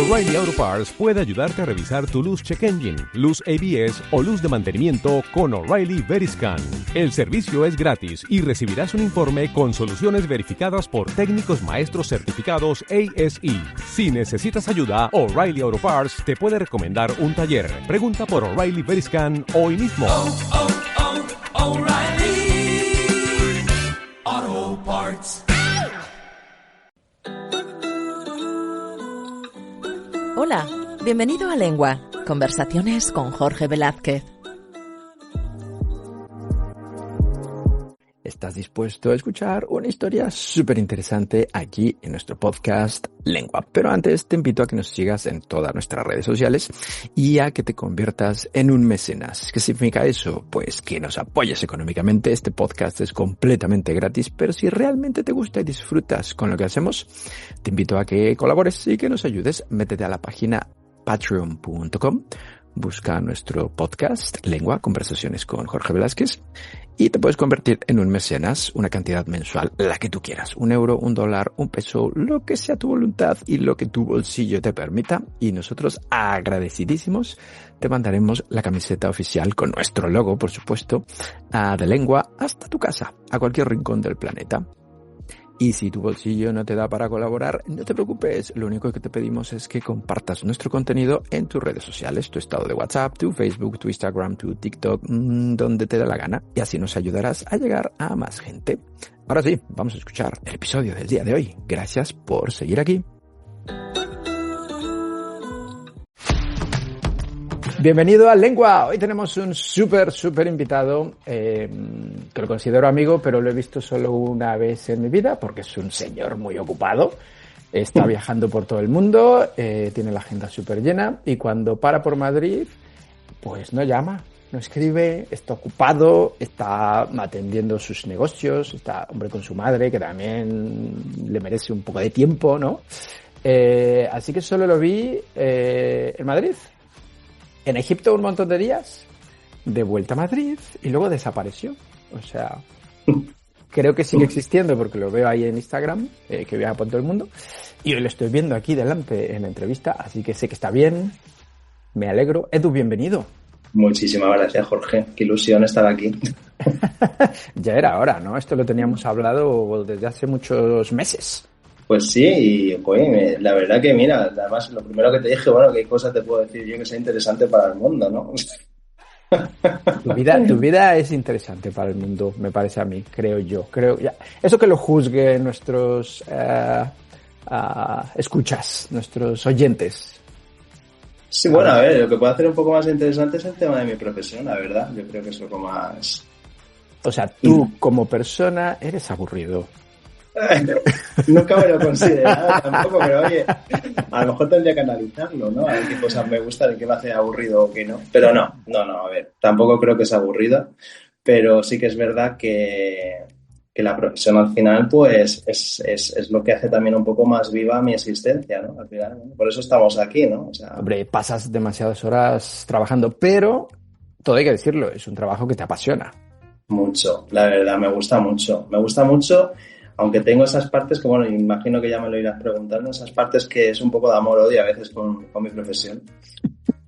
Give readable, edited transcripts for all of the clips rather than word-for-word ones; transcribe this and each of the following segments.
O'Reilly Auto Parts puede ayudarte a revisar tu luz check engine, luz ABS o luz de mantenimiento con O'Reilly Veriscan. El servicio es gratis y recibirás un informe con soluciones verificadas por técnicos maestros certificados ASE. Si necesitas ayuda, O'Reilly Auto Parts te puede recomendar un taller. Pregunta por O'Reilly Veriscan hoy mismo. O'Reilly Auto Parts. Hola, bienvenido a Lengua, conversaciones con Jorge Velázquez. ¿Estás dispuesto a escuchar una historia súper interesante aquí en nuestro podcast Lengua? Pero antes te invito a que nos sigas en todas nuestras redes sociales y a que te conviertas en un mecenas. ¿Qué significa eso? Pues que nos apoyes económicamente. Este podcast es completamente gratis, pero si realmente te gusta y disfrutas con lo que hacemos, te invito a que colabores y que nos ayudes. Métete a la página patreon.com, busca nuestro podcast Lengua, conversaciones con Jorge Velázquez, y te puedes convertir en un mecenas, una cantidad mensual, la que tú quieras. €1, $1, $1, lo que sea tu voluntad y lo que tu bolsillo te permita. Y nosotros, agradecidísimos, te mandaremos la camiseta oficial con nuestro logo, por supuesto, de Lengua hasta tu casa, a cualquier rincón del planeta. Y si tu bolsillo no te da para colaborar, no te preocupes. Lo único que te pedimos es que compartas nuestro contenido en tus redes sociales, tu estado de WhatsApp, tu Facebook, tu Instagram, tu TikTok, donde te dé la gana. Y así nos ayudarás a llegar a más gente. Ahora sí, vamos a escuchar el episodio del día de hoy. Gracias por seguir aquí. Bienvenido a Lengua. Hoy tenemos un súper invitado que lo considero amigo, pero lo he visto solo una vez en mi vida porque es un señor muy ocupado. Está viajando por todo el mundo, tiene la agenda súper llena y cuando para por Madrid, pues no llama, no escribe, está ocupado, está atendiendo sus negocios, está hombre con su madre que también le merece un poco de tiempo, ¿no? Así que solo lo vi en Madrid. En Egipto un montón de días, de vuelta a Madrid y luego desapareció. O sea, creo que sigue existiendo porque lo veo ahí en Instagram, que viaja por todo el mundo. Y hoy lo estoy viendo aquí delante en la entrevista, así que sé que está bien. Me alegro. Edu, bienvenido. Muchísimas gracias, Jorge. Qué ilusión estar aquí. Ya era hora, ¿no? Esto lo teníamos hablado desde hace muchos meses. Pues sí, y pues, la verdad que mira, además lo primero que te dije, bueno, qué cosa te puedo decir yo que sea interesante para el mundo, ¿no? Tu vida es interesante para el mundo, me parece a mí, creo yo. Eso que lo juzguen nuestros escuchas, nuestros oyentes. Sí, bueno, a ver, lo que puede hacer un poco más interesante es el tema de mi profesión, la verdad. Yo creo que es lo que más... O sea, tú como persona eres aburrido. Nunca me lo consideraba tampoco, pero oye, a lo mejor tendría que analizarlo, ¿no? A ver qué cosas me gustan y qué me hace aburrido o qué no. Pero no, a ver, tampoco creo que sea aburrido, pero sí que es verdad que la profesión al final, pues, es lo que hace también un poco más viva mi existencia, ¿no? Al final, ¿no? Por eso estamos aquí, ¿no? O sea, hombre, pasas demasiadas horas trabajando, pero todo hay que decirlo, es un trabajo que te apasiona. Mucho, la verdad, me gusta mucho. Aunque tengo esas partes que, bueno, imagino que ya me lo irás preguntando, esas partes que es un poco de amor-odio a veces con mi profesión.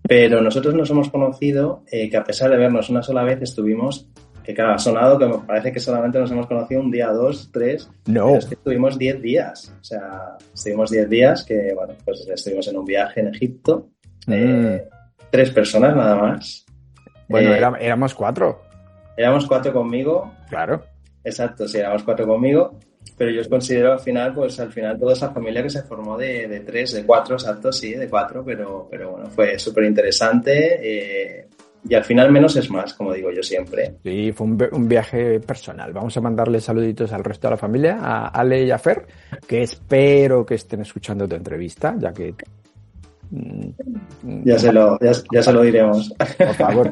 Pero nosotros nos hemos conocido que a pesar de vernos una sola vez estuvimos, que claro, ha sonado que me parece que solamente nos hemos conocido un día, 2, 3. No. Pero es que estuvimos 10 días. O sea, estuvimos 10 días que, bueno, pues estuvimos en un viaje en Egipto. 3 personas nada más. Bueno, éramos 4. Éramos 4 conmigo. Claro. Exacto, sí, éramos 4 conmigo. Pero yo os considero al final toda esa familia que se formó de 3, de 4, exacto, sí, de 4, pero bueno, fue súper interesante y al final menos es más, como digo yo siempre. Sí, fue un viaje personal. Vamos a mandarle saluditos al resto de la familia, a Ale y a Fer, que espero que estén escuchando tu entrevista, ya que... Ya se lo diremos.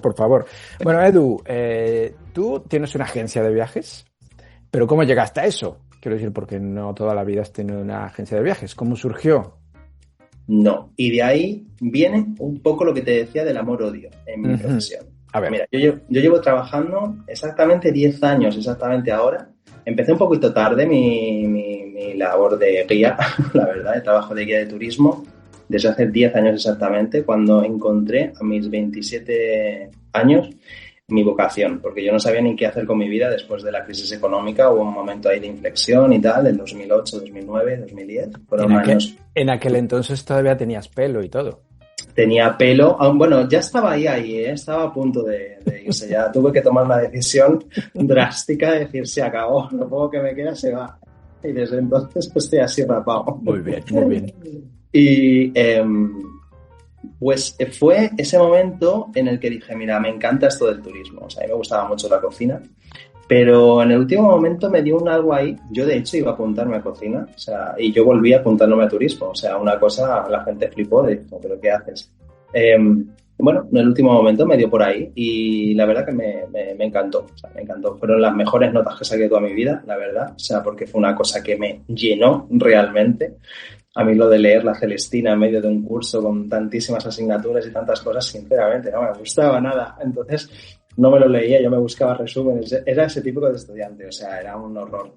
Por favor. Bueno, Edu, tú tienes una agencia de viajes, pero ¿cómo llegaste a eso? Quiero decir, porque no toda la vida has tenido una agencia de viajes. ¿Cómo surgió? No, y de ahí viene un poco lo que te decía del amor-odio en mi profesión. A ver. Mira, yo llevo trabajando exactamente 10 años, exactamente ahora. Empecé un poquito tarde mi labor de guía, la verdad, el trabajo de guía de turismo. desde hace 10 años exactamente, cuando encontré a mis 27 años mi vocación, porque yo no sabía ni qué hacer con mi vida después de la crisis económica. Hubo un momento ahí de inflexión y tal, en 2008, 2009, 2010. En aquel entonces todavía tenías pelo y todo. Tenía pelo, bueno, ya estaba ahí, estaba a punto de irse, ya tuve que tomar una decisión drástica de decir, se acabó, lo poco que me queda se va. Y desde entonces pues estoy así rapado. Muy bien, muy bien. Y pues fue ese momento en el que dije, mira, me encanta esto del turismo, o sea, a mí me gustaba mucho la cocina, pero en el último momento me dio un algo ahí. Yo de hecho iba a apuntarme a cocina, o sea, y yo volví apuntándome a turismo, o sea, una cosa, la gente flipó, dijo, ¿pero qué haces? Bueno, en el último momento me dio por ahí y la verdad que me encantó, o sea, me encantó. Fueron las mejores notas que saqué toda mi vida, la verdad, o sea, porque fue una cosa que me llenó realmente. A mí lo de leer la Celestina en medio de un curso con tantísimas asignaturas y tantas cosas, sinceramente, no me gustaba nada. Entonces, no me lo leía, yo me buscaba resúmenes. Era ese típico de estudiante, o sea, era un horror.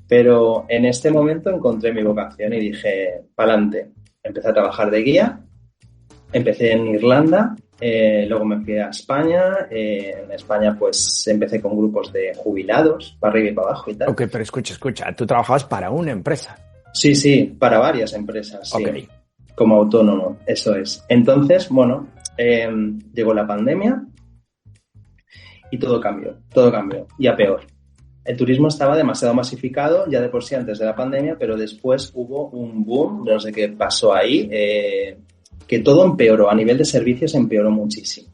Pero en este momento encontré mi vocación y dije, pa'lante. Empecé a trabajar de guía, empecé en Irlanda, luego me fui a España. En España, pues, empecé con grupos de jubilados, para arriba y para abajo y tal. Ok, pero escucha, tú trabajabas para una empresa. Sí, para varias empresas, sí. Okay. Como autónomo, eso es. Entonces, bueno, llegó la pandemia y todo cambió, y a peor. El turismo estaba demasiado masificado, ya de por sí antes de la pandemia, pero después hubo un boom, no sé qué pasó ahí, que todo empeoró, a nivel de servicios empeoró muchísimo.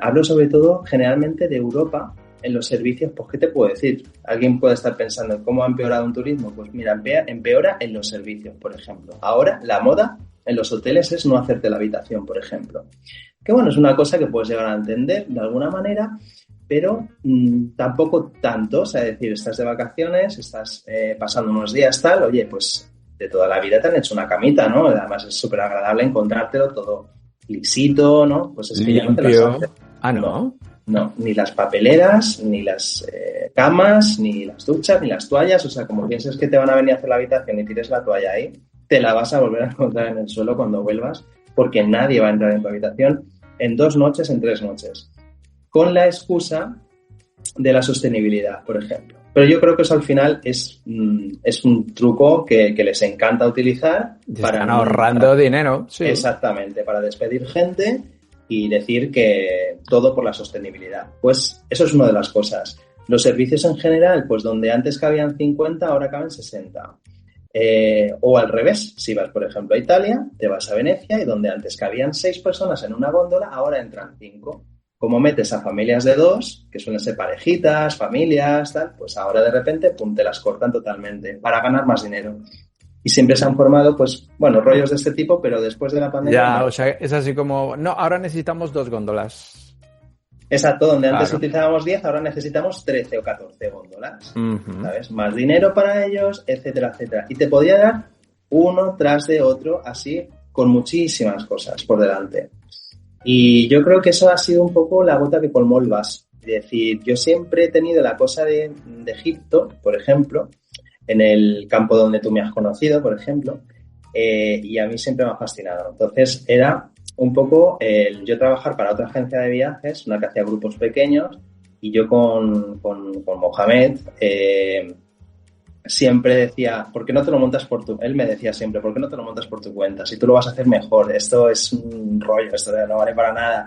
Hablo sobre todo generalmente de Europa. En los servicios, pues, ¿qué te puedo decir? Alguien puede estar pensando, ¿cómo ha empeorado un turismo? Pues mira, empeora en los servicios, por ejemplo. Ahora, la moda en los hoteles es no hacerte la habitación, por ejemplo. Que bueno, es una cosa que puedes llegar a entender de alguna manera, pero tampoco tanto. O sea, es decir, estás de vacaciones, estás pasando unos días tal, oye, pues de toda la vida te han hecho una camita, ¿no? Además es súper agradable encontrártelo todo lisito, ¿no? Pues es que ya no te las haces. Ah, ¿no? No, ni las papeleras, ni las camas, ni las duchas, ni las toallas. O sea, como pienses que te van a venir a hacer la habitación y tires la toalla ahí, te la vas a volver a encontrar en el suelo cuando vuelvas, porque nadie va a entrar en tu habitación en 2 noches, en 3 noches. Con la excusa de la sostenibilidad, por ejemplo. Pero yo creo que eso al final es un truco que les encanta utilizar. Están ahorrando dinero. Sí. Exactamente, para despedir gente y decir que todo por la sostenibilidad. Pues eso es una de las cosas. Los servicios en general, pues donde antes cabían 50, ahora caben 60. O al revés, si vas, por ejemplo, a Italia, te vas a Venecia y donde antes cabían 6 personas en una góndola, ahora entran 5. Como metes a familias de 2, que suelen ser parejitas, familias, tal, pues ahora de repente, pum, te las cortan totalmente para ganar más dinero. Y siempre se han formado, pues, bueno, rollos de este tipo, pero después de la pandemia... Ya, o sea, es así como... No, ahora necesitamos 2 góndolas. Exacto, donde antes utilizábamos 10, ahora necesitamos 13 o 14 góndolas, ¿sabes? Más dinero para ellos, etcétera, etcétera. Y te podía dar uno tras de otro, así, con muchísimas cosas por delante. Y yo creo que eso ha sido un poco la gota que colmó el vaso. Es decir, yo siempre he tenido la cosa de Egipto, por ejemplo, en el campo donde tú me has conocido, por ejemplo, y a mí siempre me ha fascinado. Entonces era un poco yo trabajar para otra agencia de viajes, una que hacía grupos pequeños, y yo con Mohamed siempre decía, ¿por qué no te lo montas por tu...? Él me decía siempre, ¿por qué no te lo montas por tu cuenta? Si tú lo vas a hacer mejor, esto es un rollo, esto no vale para nada.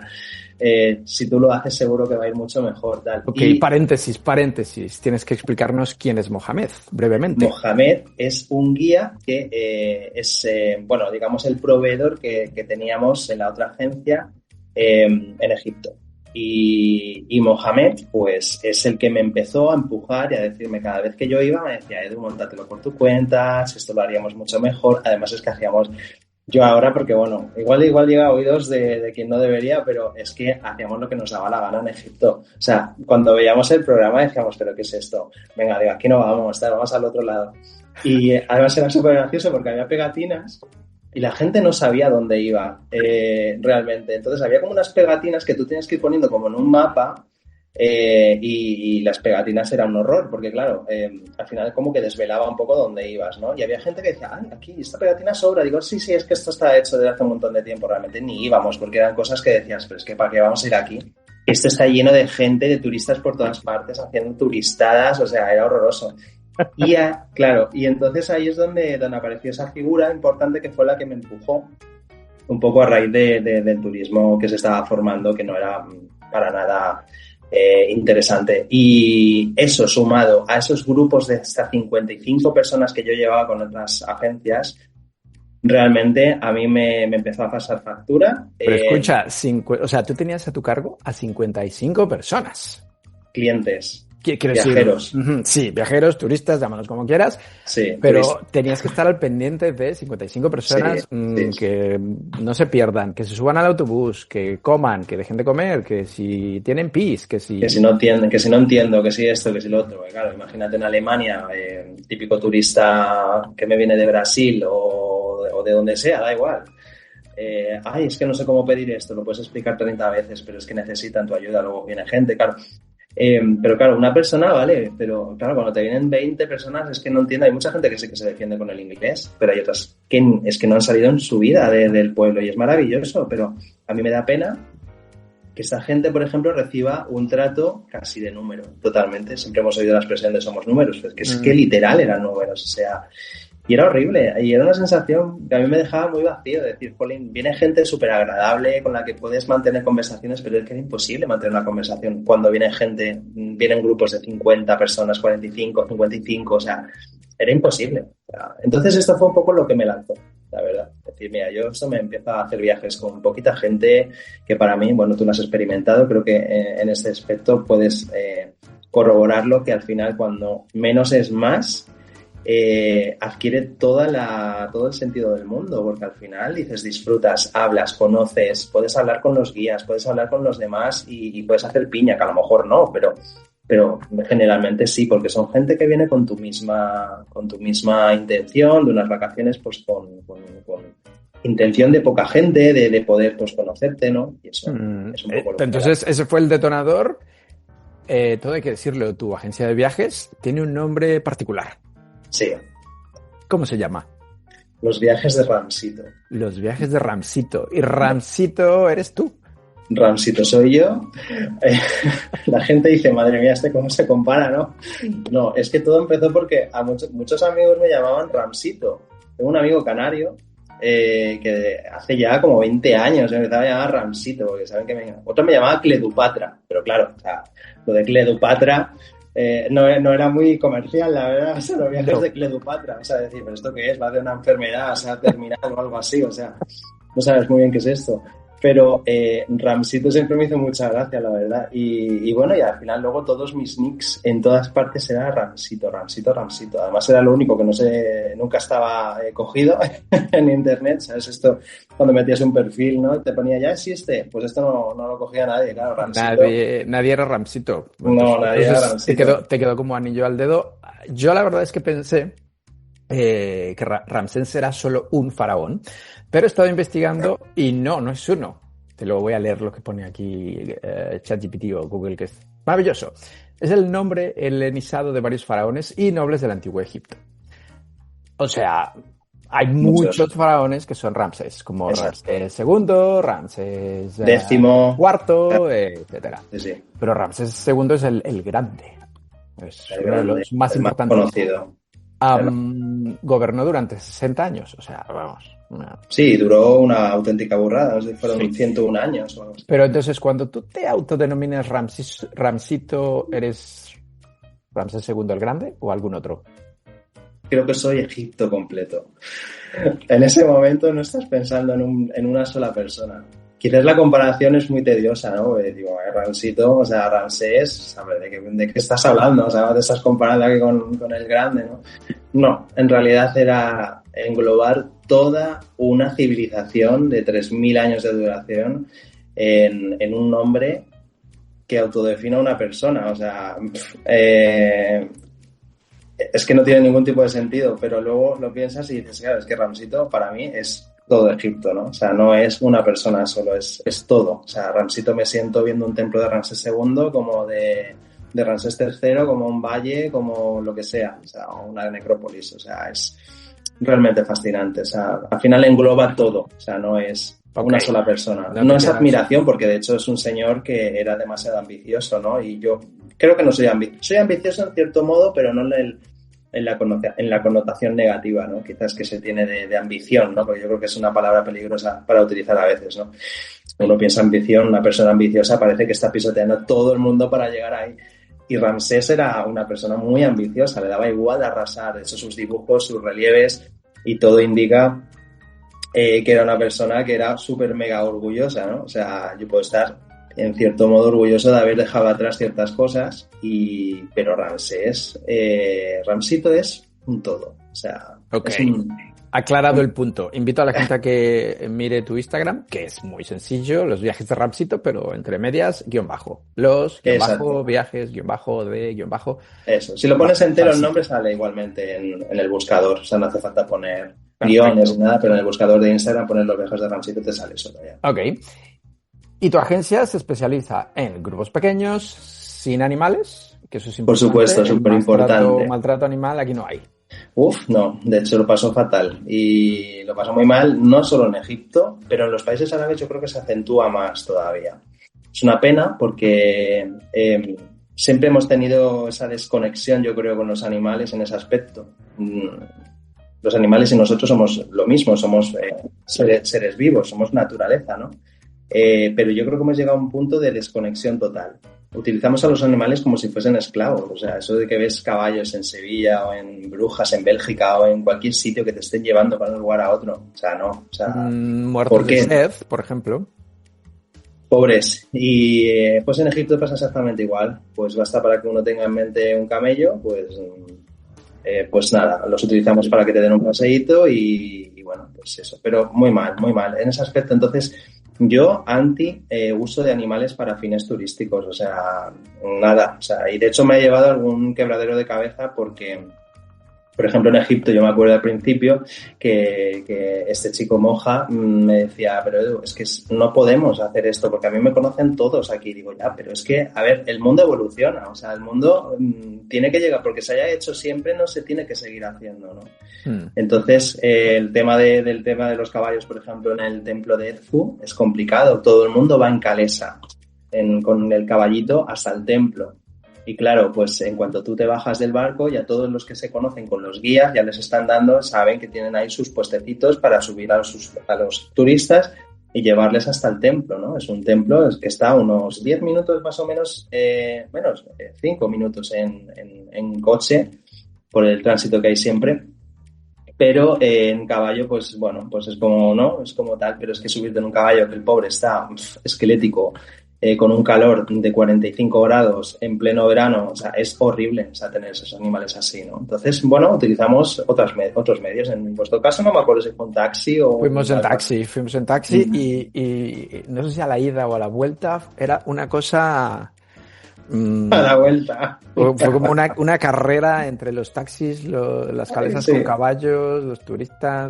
Si tú lo haces seguro que va a ir mucho mejor. Tal. Ok, y, paréntesis. Tienes que explicarnos quién es Mohamed, brevemente. Mohamed es un guía que es, bueno, digamos, el proveedor que teníamos en la otra agencia en Egipto. Y Mohamed, pues, es el que me empezó a empujar y a decirme cada vez que yo iba, me decía, Edu, móntatelo por tu cuenta, esto lo haríamos mucho mejor. Además es que hacíamos... Yo ahora, porque bueno, igual llega a oídos de quien no debería, pero es que hacíamos lo que nos daba la gana en Egipto. O sea, cuando veíamos el programa decíamos, ¿pero qué es esto? Venga, digo, aquí no vamos, vamos al otro lado. Y además era súper gracioso porque había pegatinas y la gente no sabía dónde iba realmente. Entonces había como unas pegatinas que tú tienes que ir poniendo como en un mapa y las pegatinas era un horror, porque claro, al final como que desvelaba un poco dónde ibas, ¿no? Y había gente que decía, ay, aquí esta pegatina sobra. Digo, sí, es que esto está hecho desde hace un montón de tiempo. Realmente ni íbamos, porque eran cosas que decías, pero es que ¿para qué vamos a ir aquí? Esto está lleno de gente, de turistas por todas partes, haciendo turistadas, o sea, era horroroso. Y claro, y entonces ahí es donde apareció esa figura importante que fue la que me empujó un poco a raíz del turismo que se estaba formando, que no era para nada interesante. Y eso, sumado a esos grupos de hasta 55 personas que yo llevaba con otras agencias, realmente a mí me empezó a pasar factura. Pero escucha, o sea, tú tenías a tu cargo a 55 personas. Clientes. Viajeros. Decir, sí, viajeros, turistas, llámalos como quieras. Sí, pero tenías que estar al pendiente de 55 personas que no se pierdan, que se suban al autobús, que coman, que dejen de comer, que si tienen pis, que si no entiendo, que si esto, que si lo otro. Claro, imagínate en Alemania, típico turista que me viene de Brasil o de donde sea, da igual. Es que no sé cómo pedir esto, lo puedes explicar 30 veces, pero es que necesitan tu ayuda, luego viene gente, claro. Pero claro, una persona vale, pero claro, cuando te vienen 20 personas es que no entiendo. Hay mucha gente que sí que se defiende con el inglés, pero hay otras que es que no han salido en su vida del pueblo y es maravilloso, pero a mí me da pena que esta gente, por ejemplo, reciba un trato casi de número, totalmente. Siempre hemos oído la expresión de somos números, pues que es que literal eran números, o sea... Y era horrible, y era una sensación que a mí me dejaba muy vacío, de decir, jolín, viene gente súper agradable con la que puedes mantener conversaciones, pero es que era imposible mantener una conversación cuando vienen grupos de 50 personas, 45, 55, o sea, era imposible. O sea, entonces esto fue un poco lo que me lanzó, la verdad. Es decir, mira, yo esto me empiezo a hacer viajes con poquita gente, que para mí, bueno, tú lo has experimentado, creo que en este aspecto puedes corroborarlo, que al final cuando menos es más, adquiere todo el sentido del mundo, porque al final dices, disfrutas, hablas, conoces, puedes hablar con los guías, puedes hablar con los demás y puedes hacer piña, que a lo mejor no, pero generalmente sí, porque son gente que viene con tu misma intención de unas vacaciones, pues con intención de poca gente, de poder pues conocerte, ¿no? Y eso es un poco lo que entonces ese fue el detonador. Todo hay que decirlo, tu agencia de viajes tiene un nombre particular. Sí. ¿Cómo se llama? Los viajes de Ramsito. Los viajes de Ramsito. ¿Y Ramsito eres tú? Ramsito soy yo. La gente dice, madre mía, ¿cómo se compara, no? No, es que todo empezó porque a muchos amigos me llamaban Ramsito. Tengo un amigo canario que hace ya como 20 años me empezaba a llamar Ramsito, porque saben que otro me llamaba Cledupatra, pero claro, o sea, lo de Cledupatra... no era muy comercial, la verdad, o sea, los viajes de Cledupatra, o sea, decir, ¿pero esto qué es? ¿Va de una enfermedad, o sea, terminal o algo así? O sea, no sabes muy bien qué es esto. Pero Ramsito siempre me hizo mucha gracia, la verdad. Y bueno, y al final luego todos mis nicks en todas partes era Ramsito. Además era lo único que nunca estaba cogido en internet, ¿sabes? Esto, cuando metías un perfil, ¿no? Te ponía, ya existe. Pues esto no lo cogía nadie, claro, Ramsito. Nadie era Ramsito. No, nadie era Ramsito. Te quedó como anillo al dedo. Yo la verdad es que pensé que Ramsés era solo un faraón, pero he estado investigando y no es uno. Te lo voy a leer lo que pone aquí ChatGPT o Google, que es maravilloso. Es el nombre helenisado de varios faraones y nobles del antiguo Egipto. O sea, hay muchos faraones que son Ramsés, como Ramsés II, Ramsés X, cuarto, etcétera. Sí. Pero Ramsés II es el grande. Es uno de los más importantes. Conocido. Gobernó durante 60 años, o sea, vamos. Sí, duró una auténtica burrada, fueron 101 años. Vamos. Pero entonces, cuando tú te autodenominas Ramsito, ¿eres Ramsés II el Grande o algún otro? Creo que soy Egipto completo. En ese momento no estás pensando en una sola persona. Quizás la comparación es muy tediosa, ¿no? Digo, Ramsito, o sea, Ramsés, ¿sabes? ¿De qué estás hablando? O sea, te estás comparando aquí con el grande, ¿no? No, en realidad era englobar toda una civilización de 3.000 años de duración en un nombre que autodefina a una persona. O sea, es que no tiene ningún tipo de sentido, pero luego lo piensas y dices, claro, es que Ramsito para mí es todo Egipto, ¿no? O sea, no es una persona solo, es todo. O sea, Ramsito me siento viendo un templo de Ramsés II como de Ramsés III, como un valle, como lo que sea, o sea, una necrópolis. O sea, es realmente fascinante. O sea, al final engloba todo. O sea, no es una sola persona. No es admiración, porque de hecho es un señor que era demasiado ambicioso, ¿no? Y yo creo que no soy ambicioso en cierto modo, pero no en la connotación negativa, ¿no? Quizás que se tiene de ambición, ¿no? Porque yo creo que es una palabra peligrosa para utilizar a veces, ¿no? Uno piensa ambición, una persona ambiciosa parece que está pisoteando a todo el mundo para llegar ahí. Y Ramsés era una persona muy ambiciosa, le daba igual de arrasar. De hecho, sus dibujos, sus relieves y todo indica que era una persona que era súper mega orgullosa, ¿no? O sea, yo puedo estar en cierto modo orgulloso de haber dejado atrás ciertas cosas, pero Ramsito es un todo. O sea, es aclarado el punto. Invito a la gente a que mire tu Instagram, que es muy sencillo, los viajes de Ramsito, pero entre medias, _. Viajes, _de, Eso. Si lo pones entero el nombre sale igualmente en el buscador. O sea, no hace falta poner guiones ni nada, pero en el buscador de Instagram pones los viajes de Ramsito y te sale solo ya. Ok. Y tu agencia se especializa en grupos pequeños, sin animales, que eso es importante. Por supuesto, súper importante. Maltrato animal aquí no hay. No, de hecho lo pasó fatal y lo pasó muy mal, no solo en Egipto, pero en los países árabes yo creo que se acentúa más todavía. Es una pena porque siempre hemos tenido esa desconexión, yo creo, con los animales en ese aspecto. Los animales y nosotros somos lo mismo, somos seres vivos, somos naturaleza, ¿no? Pero yo creo que hemos llegado a un punto de desconexión total. Utilizamos a los animales como si fuesen esclavos. O sea, eso de que ves caballos en Sevilla o en Brujas, en Bélgica o en cualquier sitio que te estén llevando para un lugar a otro. O sea, no. O sea, muertos de sed, por ejemplo. Pobres. Y pues en Egipto pasa exactamente igual. Pues basta para que uno tenga en mente un camello, pues nada, los utilizamos para que te den un paseíto y bueno, pues eso. Pero muy mal, muy mal. En ese aspecto, entonces, yo uso de animales para fines turísticos, o sea, nada. O sea, y de hecho me ha llevado algún quebradero de cabeza porque, por ejemplo, en Egipto yo me acuerdo al principio que este chico Moja me decía, pero Edu, es que no podemos hacer esto porque a mí me conocen todos aquí. Digo, ya, pero es que, a ver, el mundo evoluciona, o sea, el mundo tiene que llegar, porque se haya hecho siempre no se tiene que seguir haciendo, ¿no? Entonces, el tema de los caballos, por ejemplo, en el templo de Edfu es complicado. Todo el mundo va en calesa, con el caballito hasta el templo. Y claro, pues en cuanto tú te bajas del barco, ya todos los que se conocen con los guías ya les están saben que tienen ahí sus puestecitos para subir a los turistas y llevarles hasta el templo, ¿no? Es un templo que está a unos 10 minutos más o menos, 5 minutos en coche por el tránsito que hay siempre. Pero en caballo, pues bueno, pues es como, ¿no? Es como tal, pero es que subirte en un caballo que el pobre está esquelético, con un calor de 45 grados en pleno verano, o sea, es horrible, o sea, tener esos animales así, ¿no? Entonces, bueno, utilizamos otros medios. En vuestro caso no me acuerdo si fue un taxi o... Fuimos en taxi y no sé si a la ida o a la vuelta era una cosa... A la vuelta. Fue como una carrera entre los taxis, las calesas con caballos, los turistas.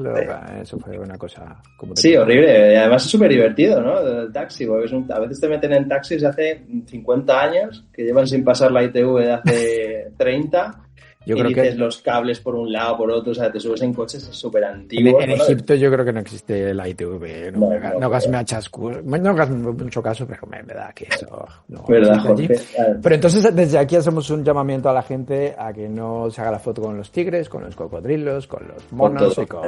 Eso fue una cosa... Sí, horrible. Y además es súper divertido, ¿no? El taxi, porque a veces te meten en taxis de hace 50 años, que llevan sin pasar la ITV de hace 30... Yo creo que los cables por un lado, por otro, o sea, te subes en coches súper antiguos. En Egipto yo creo que no existe la ITV. No hagas mucho caso, pero me da que eso no ¿verdad, Jorge? Pero entonces desde aquí hacemos un llamamiento a la gente a que no se haga la foto con los tigres, con los cocodrilos, con los monos y con...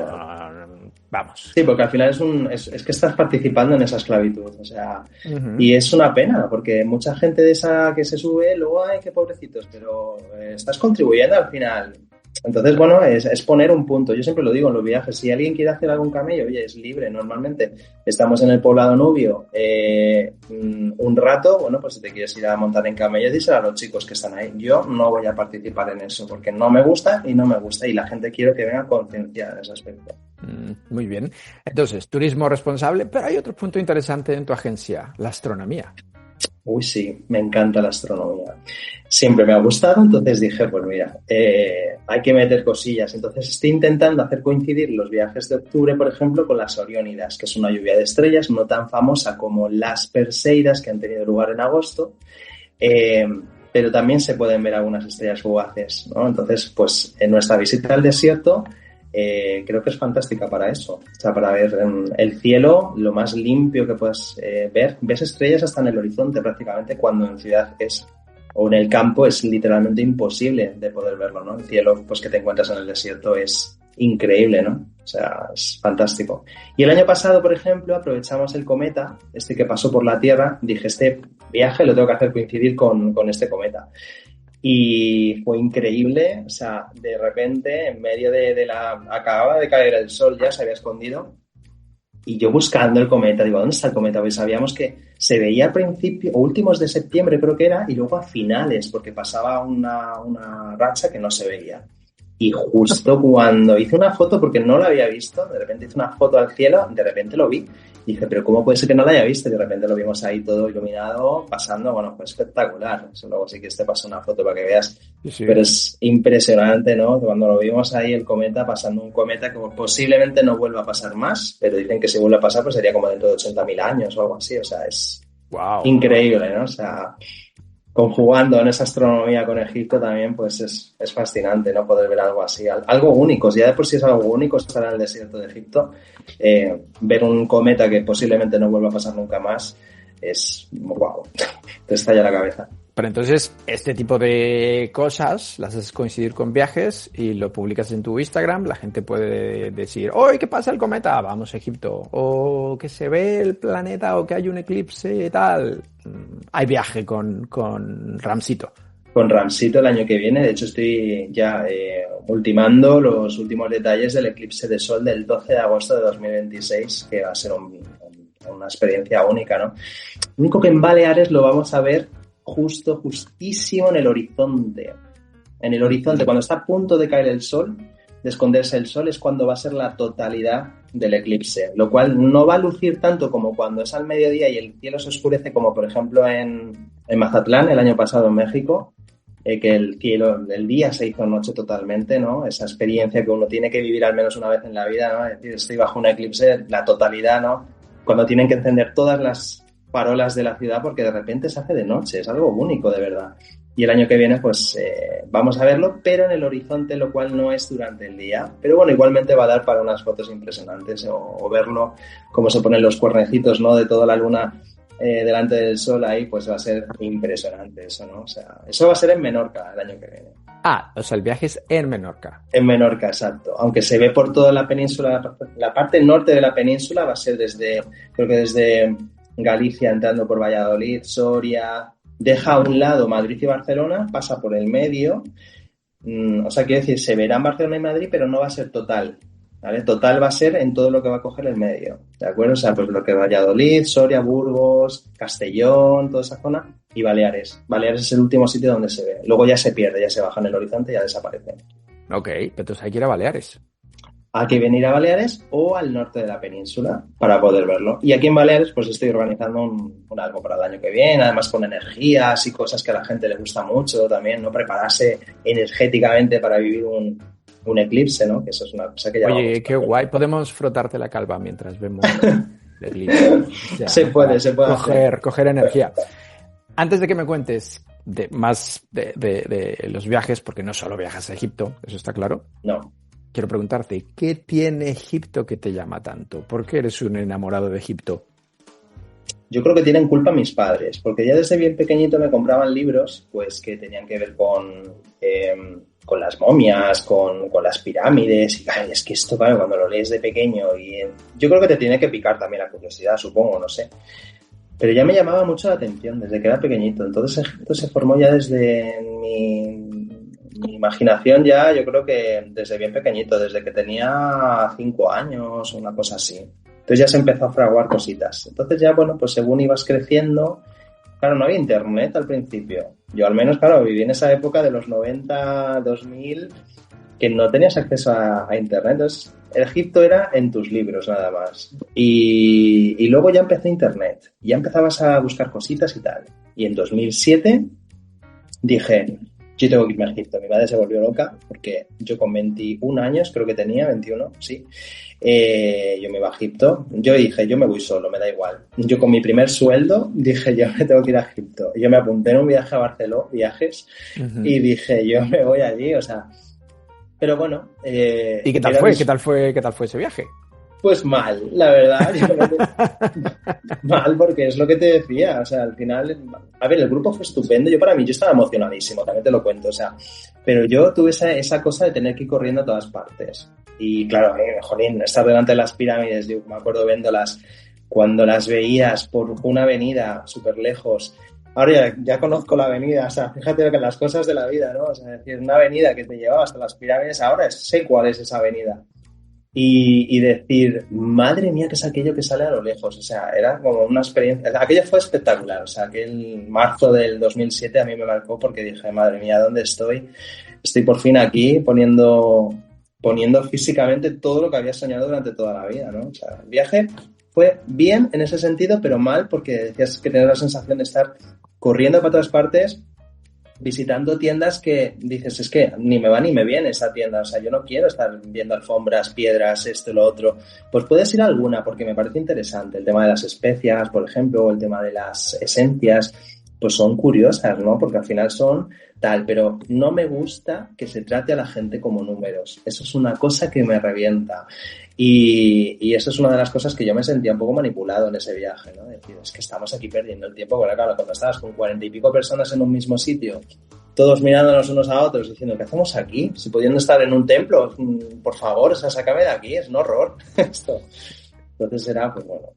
Vamos. Sí, porque al final es que estás participando en esa esclavitud, o sea, y es una pena, porque mucha gente de esa que se sube, luego, ay, qué pobrecitos, pero estás contribuyendo al final. Entonces, bueno, es poner un punto. Yo siempre lo digo en los viajes, si alguien quiere hacer algún camello, oye, es libre. Normalmente estamos en el poblado nubio un rato, bueno, pues si te quieres ir a montar en camello, díselo a los chicos que están ahí. Yo no voy a participar en eso porque no me gusta y la gente quiero que venga concienciada en ese aspecto. Muy bien. Entonces, turismo responsable, pero hay otro punto interesante en tu agencia, la astronomía. Uy, sí, me encanta la astronomía. Siempre me ha gustado, entonces dije, pues mira, hay que meter cosillas. Entonces estoy intentando hacer coincidir los viajes de octubre, por ejemplo, con las Oriónidas, que es una lluvia de estrellas no tan famosa como las Perseidas, que han tenido lugar en agosto, pero también se pueden ver algunas estrellas fugaces, ¿no? Entonces, pues en nuestra visita al desierto, creo que es fantástica para eso, o sea, para ver el cielo lo más limpio que puedas ver. Ves estrellas hasta en el horizonte prácticamente, cuando en ciudad o en el campo es literalmente imposible de poder verlo, ¿no? El cielo pues que te encuentras en el desierto es increíble, ¿no? O sea, es fantástico. Y el año pasado, por ejemplo, aprovechamos el cometa, que pasó por la Tierra. Dije, este viaje lo tengo que hacer coincidir con este cometa. Y fue increíble, o sea, de repente, en medio acababa de caer el sol, ya se había escondido, y yo buscando el cometa, digo, ¿dónde está el cometa? Pues sabíamos que se veía a principios, o últimos de septiembre creo que era, y luego a finales, porque pasaba una racha que no se veía. Y justo cuando hice una foto, porque no lo había visto, de repente hice una foto al cielo, de repente lo vi. Dije, pero ¿cómo puede ser que no lo haya visto? Y de repente lo vimos ahí todo iluminado, pasando, bueno, fue espectacular. Eso luego sí que te paso una foto para que veas. Sí. Pero es impresionante, ¿no? Cuando lo vimos ahí, el cometa, pasando un cometa que posiblemente no vuelva a pasar más, pero dicen que si vuelve a pasar, pues sería como dentro de 80.000 años o algo así. O sea, es increíble, ¿no? O sea, conjugando en esa astronomía con Egipto también, pues es fascinante, ¿no? Poder ver algo así, algo único. Si ya de por sí es algo único estar en el desierto de Egipto, ver un cometa que posiblemente no vuelva a pasar nunca más es wow, te estalla la cabeza. Pero entonces, este tipo de cosas las haces coincidir con viajes y lo publicas en tu Instagram. La gente puede decir, ¡hoy qué pasa el cometa! Vamos a Egipto. O que se ve el planeta o que hay un eclipse y tal. Hay viaje con Ramsito. Con Ramsito el año que viene. De hecho, estoy ya ultimando los últimos detalles del eclipse de sol del 12 de agosto de 2026, que va a ser una experiencia única, ¿no? Lo único que en Baleares lo vamos a ver justísimo en el horizonte. En el horizonte, cuando está a punto de caer el sol, de esconderse el sol, es cuando va a ser la totalidad del eclipse, lo cual no va a lucir tanto como cuando es al mediodía y el cielo se oscurece, como por ejemplo en Mazatlán el año pasado en México, que el cielo del día se hizo noche totalmente, ¿no? Esa experiencia que uno tiene que vivir al menos una vez en la vida, ¿no? Es decir, estoy bajo un eclipse, la totalidad, ¿no? Cuando tienen que encender todas las farolas de la ciudad porque de repente se hace de noche, es algo único de verdad. Y el año que viene pues vamos a verlo, pero en el horizonte, lo cual no es durante el día, pero bueno, igualmente va a dar para unas fotos impresionantes o verlo, cómo se ponen los cuernecitos, ¿no? De toda la luna delante del sol ahí, pues va a ser impresionante eso, ¿no? O sea, eso va a ser en Menorca el año que viene. Ah, o sea, el viaje es en Menorca. En Menorca, exacto. Aunque se ve por toda la península, la parte norte de la península va a ser creo que desde Galicia entrando por Valladolid, Soria, deja a un lado Madrid y Barcelona, pasa por el medio, o sea, quiero decir, se verá en Barcelona y Madrid, pero no va a ser total, ¿vale? Total va a ser en todo lo que va a coger el medio, ¿de acuerdo? O sea, pues lo que es Valladolid, Soria, Burgos, Castellón, toda esa zona, y Baleares. Baleares es el último sitio donde se ve. Luego ya se pierde, ya se baja en el horizonte y ya desaparece. Ok, entonces hay que ir a Baleares. Hay que venir a Baleares o al norte de la península para poder verlo. Y aquí en Baleares pues estoy organizando un algo para el año que viene, además con energías y cosas que a la gente le gusta mucho también, ¿no? Prepararse energéticamente para vivir un eclipse, ¿no? Que eso es una cosa que ya... Oye, qué guay. Podemos frotarte la calva mientras vemos el eclipse. Ya, se puede coger energía. Antes de que me cuentes más de los viajes, porque no solo viajas a Egipto, eso está claro. No. Quiero preguntarte, ¿qué tiene Egipto que te llama tanto? ¿Por qué eres un enamorado de Egipto? Yo creo que tienen culpa mis padres, porque ya desde bien pequeñito me compraban libros pues que tenían que ver con las momias, con las pirámides, y ay, es que esto, claro, cuando lo lees de pequeño, y yo creo que te tiene que picar también la curiosidad, supongo, no sé. Pero ya me llamaba mucho la atención desde que era pequeñito, entonces Egipto se formó ya desde mi imaginación, ya yo creo que desde bien pequeñito, desde que tenía 5 años, una cosa así. Entonces ya se empezó a fraguar cositas. Entonces ya, bueno, pues según ibas creciendo, claro, no había internet al principio. Yo al menos, claro, viví en esa época de los 90, 2000, que no tenías acceso a internet. Entonces, Egipto era en tus libros nada más. Y luego ya empecé internet. Ya empezabas a buscar cositas y tal. Y en 2007 dije, yo tengo que irme a Egipto. Mi madre se volvió loca porque yo con 21 años, creo que tenía 21, sí. Yo me iba a Egipto. Yo dije, yo me voy solo, me da igual. Yo con mi primer sueldo dije, yo me tengo que ir a Egipto. Yo me apunté en un viaje a Barcelona, viajes, y dije, yo me voy allí, o sea... Pero bueno... ¿Y qué tal fue? ¿Qué tal fue ese viaje? Pues mal, la verdad. Mal, porque es lo que te decía. O sea, al final... A ver, el grupo fue estupendo. Yo estaba emocionadísimo, también te lo cuento. O sea, pero yo tuve esa cosa de tener que ir corriendo a todas partes. Y claro, jolín, estar delante de las pirámides, yo me acuerdo viéndolas, cuando las veías por una avenida súper lejos... Ahora ya conozco la avenida, o sea, fíjate que las cosas de la vida, ¿no? O sea, es decir, una avenida que te llevaba hasta las pirámides, ahora sé cuál es esa avenida. Y decir, madre mía, que es aquello que sale a lo lejos. O sea, era como una experiencia... Aquello fue espectacular. O sea, aquel marzo del 2007 a mí me marcó porque dije, madre mía, ¿dónde estoy? Estoy por fin aquí poniendo físicamente todo lo que había soñado durante toda la vida, ¿no? O sea, el viaje fue bien en ese sentido, pero mal porque decías que tenías la sensación de estar corriendo para todas partes, visitando tiendas que dices, es que ni me va ni me viene esa tienda, o sea, yo no quiero estar viendo alfombras, piedras, esto y lo otro. Pues puedes ir a alguna porque me parece interesante. El tema de las especias, por ejemplo, o el tema de las esencias, pues son curiosas, ¿no? Porque al final son tal, pero no me gusta que se trate a la gente como números. Eso es una cosa que me revienta. Y eso es una de las cosas que yo me sentía un poco manipulado en ese viaje, ¿no? Decir, es que estamos aquí perdiendo el tiempo. Bueno, claro, cuando estabas con 40 y pico personas en un mismo sitio, todos mirándonos unos a otros, diciendo, ¿qué hacemos aquí? Si pudiendo estar en un templo, por favor, o sea, sácame de aquí, es un horror esto. Entonces era, pues bueno.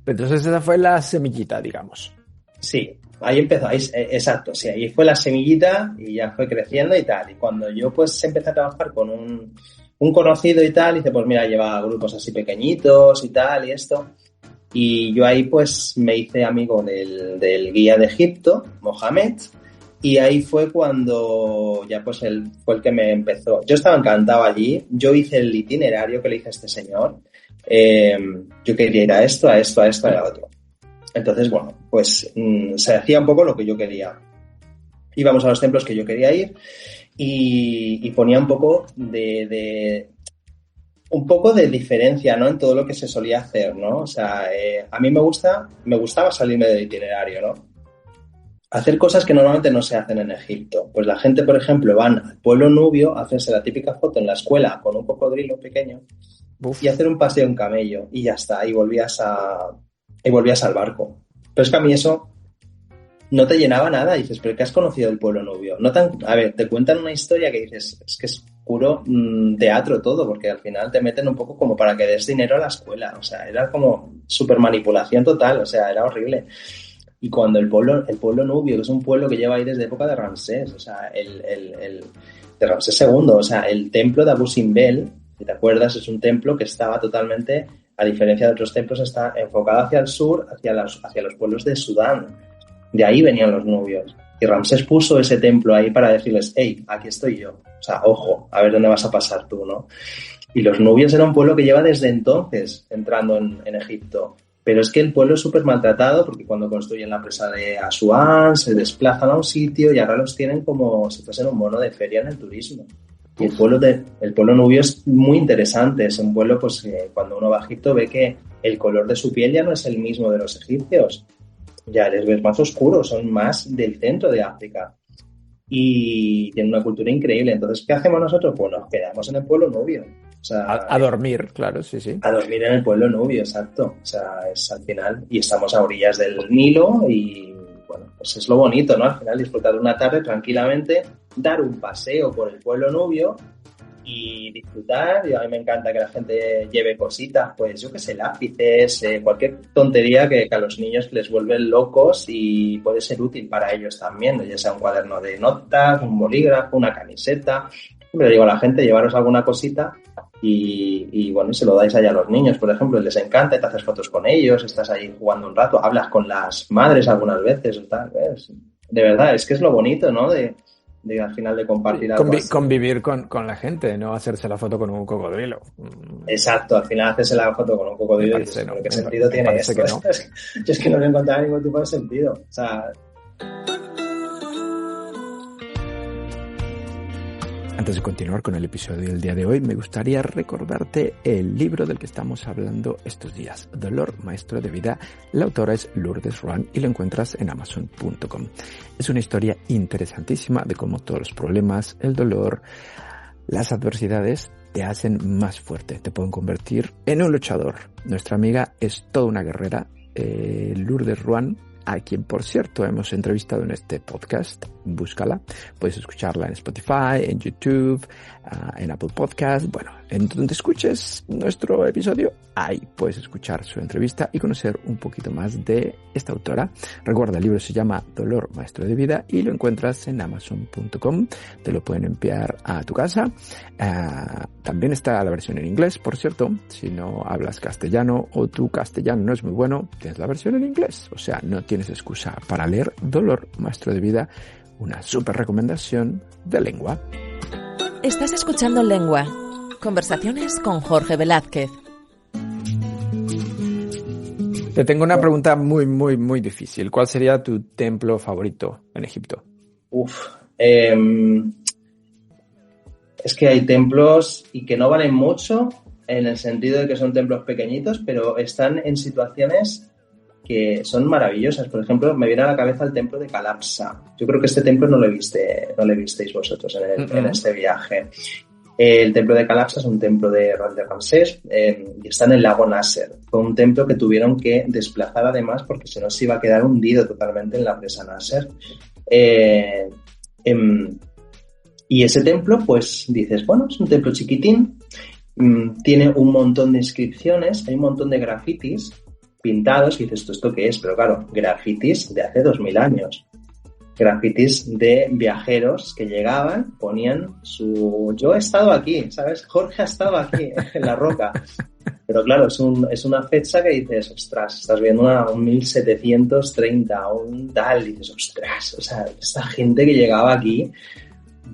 Entonces esa fue la semillita, digamos. Sí, ahí empezó, exacto, sí, ahí fue la semillita y ya fue creciendo y tal. Y cuando yo pues empecé a trabajar con un conocido y tal, dice, pues mira, lleva grupos así pequeñitos y tal y esto. Y yo ahí pues me hice amigo del guía de Egipto, Mohamed, y ahí fue cuando ya pues él fue el que me empezó. Yo estaba encantado allí, yo hice el itinerario que le hice a este señor. Yo quería ir a esto, a esto, a esto, a otro. Entonces, bueno, pues se hacía un poco lo que yo quería. Íbamos a los templos que yo quería ir y ponía un poco de diferencia, ¿no? En todo lo que se solía hacer, ¿no? O sea, a mí me gustaba salirme del itinerario, ¿no? Hacer cosas que normalmente no se hacen en Egipto. Pues la gente, por ejemplo, van al pueblo nubio a hacerse la típica foto en la escuela con un cocodrilo pequeño. Uf. Y hacer un paseo en camello y ya está, y volvías al barco. Pero es que a mí eso no te llenaba nada. Y dices, ¿pero qué has conocido del pueblo nubio? A ver, te cuentan una historia que dices, es que es puro teatro todo, porque al final te meten un poco como para que des dinero a la escuela. O sea, era como súper manipulación total, o sea, era horrible. Y cuando el pueblo nubio, que es un pueblo que lleva ahí desde época de Ramsés, o sea, de Ramsés II, o sea, el templo de Abu Simbel, si te acuerdas, es un templo que estaba totalmente, a diferencia de otros templos, está enfocado hacia el sur, hacia los pueblos de Sudán. De ahí venían los nubios. Y Ramsés puso ese templo ahí para decirles, hey, aquí estoy yo. O sea, ojo, a ver dónde vas a pasar tú, ¿no? Y los nubios era un pueblo que lleva desde entonces entrando en Egipto. Pero es que el pueblo es súper maltratado porque cuando construyen la presa de Asuán se desplazan a un sitio y ahora los tienen como si fuesen un mono de feria en el turismo. Y el pueblo nubio es muy interesante. Es un pueblo, pues, cuando uno va a Egipto ve que el color de su piel ya no es el mismo de los egipcios. Ya les ves más oscuros, son más del centro de África. Y tienen una cultura increíble. Entonces, ¿qué hacemos nosotros? Pues nos quedamos en el pueblo nubio. O sea, a dormir, claro, sí, sí. A dormir en el pueblo nubio, exacto. O sea, es al final. Y estamos a orillas del Nilo y, bueno, pues es lo bonito, ¿no? Al final disfrutar de una tarde tranquilamente, dar un paseo por el pueblo nubio y disfrutar. Y a mí me encanta que la gente lleve cositas, pues yo qué sé, lápices, cualquier tontería que a los niños les vuelven locos y puede ser útil para ellos también, ya sea un cuaderno de notas, un bolígrafo, una camiseta. Siempre digo a la gente, llevaros alguna cosita y bueno, se lo dais allá a los niños, por ejemplo, les encanta, te haces fotos con ellos, estás ahí jugando un rato, hablas con las madres algunas veces, tal, ¿ves? De verdad, es que es lo bonito, ¿no? De De al final de compartir algo así. Convivir con la gente, no hacerse la foto con un cocodrilo. Exacto, al final hacerse la foto con un cocodrilo. ¿Qué sentido tiene esto? Que no. Yo es que no le encontraba ningún tipo de sentido. O sea... Antes de continuar con el episodio del día de hoy, me gustaría recordarte el libro del que estamos hablando estos días, Dolor, Maestro de Vida. La autora es Lourdes Ruan y lo encuentras en Amazon.com. Es una historia interesantísima de cómo todos los problemas, el dolor, las adversidades te hacen más fuerte, te pueden convertir en un luchador. Nuestra amiga es toda una guerrera, Lourdes Ruan, a quien, por cierto, hemos entrevistado en este podcast. Búscala. Puedes escucharla en Spotify, en YouTube, en Apple Podcast. Bueno, en donde escuches nuestro episodio, ahí puedes escuchar su entrevista y conocer un poquito más de esta autora. Recuerda, el libro se llama Dolor, Maestro de Vida y lo encuentras en Amazon.com. Te lo pueden enviar a tu casa. También está la versión en inglés, por cierto. Si no hablas castellano o tu castellano no es muy bueno, tienes la versión en inglés. O sea, no tienes excusa para leer Dolor, Maestro de Vida. Una súper recomendación de Lengua. Estás escuchando Lengua. Conversaciones con Jorge Velázquez. Te tengo una pregunta muy, muy, muy difícil. ¿Cuál sería tu templo favorito en Egipto? Es que hay templos y que no valen mucho en el sentido de que son templos pequeñitos, pero están en situaciones que son maravillosas. Por ejemplo, me viene a la cabeza el templo de Calapsa. Yo creo que este templo no lo visteis vosotros en este viaje. El templo de Calapsa es un templo de Ramsés y está en el lago Nasser. Fue un templo que tuvieron que desplazar además porque si no se iba a quedar hundido totalmente en la presa Nasser. Y ese templo, pues dices, bueno, es un templo chiquitín, tiene un montón de inscripciones, hay un montón de grafitis pintados, y dices, ¿esto qué es? Pero claro, grafitis de hace 2000 años. Grafitis de viajeros que llegaban, ponían yo he estado aquí, ¿sabes? Jorge ha estado aquí, en la roca. Pero claro, es una fecha que dices, ostras, estás viendo un 1730, un tal, dices, ostras, o sea, esta gente que llegaba aquí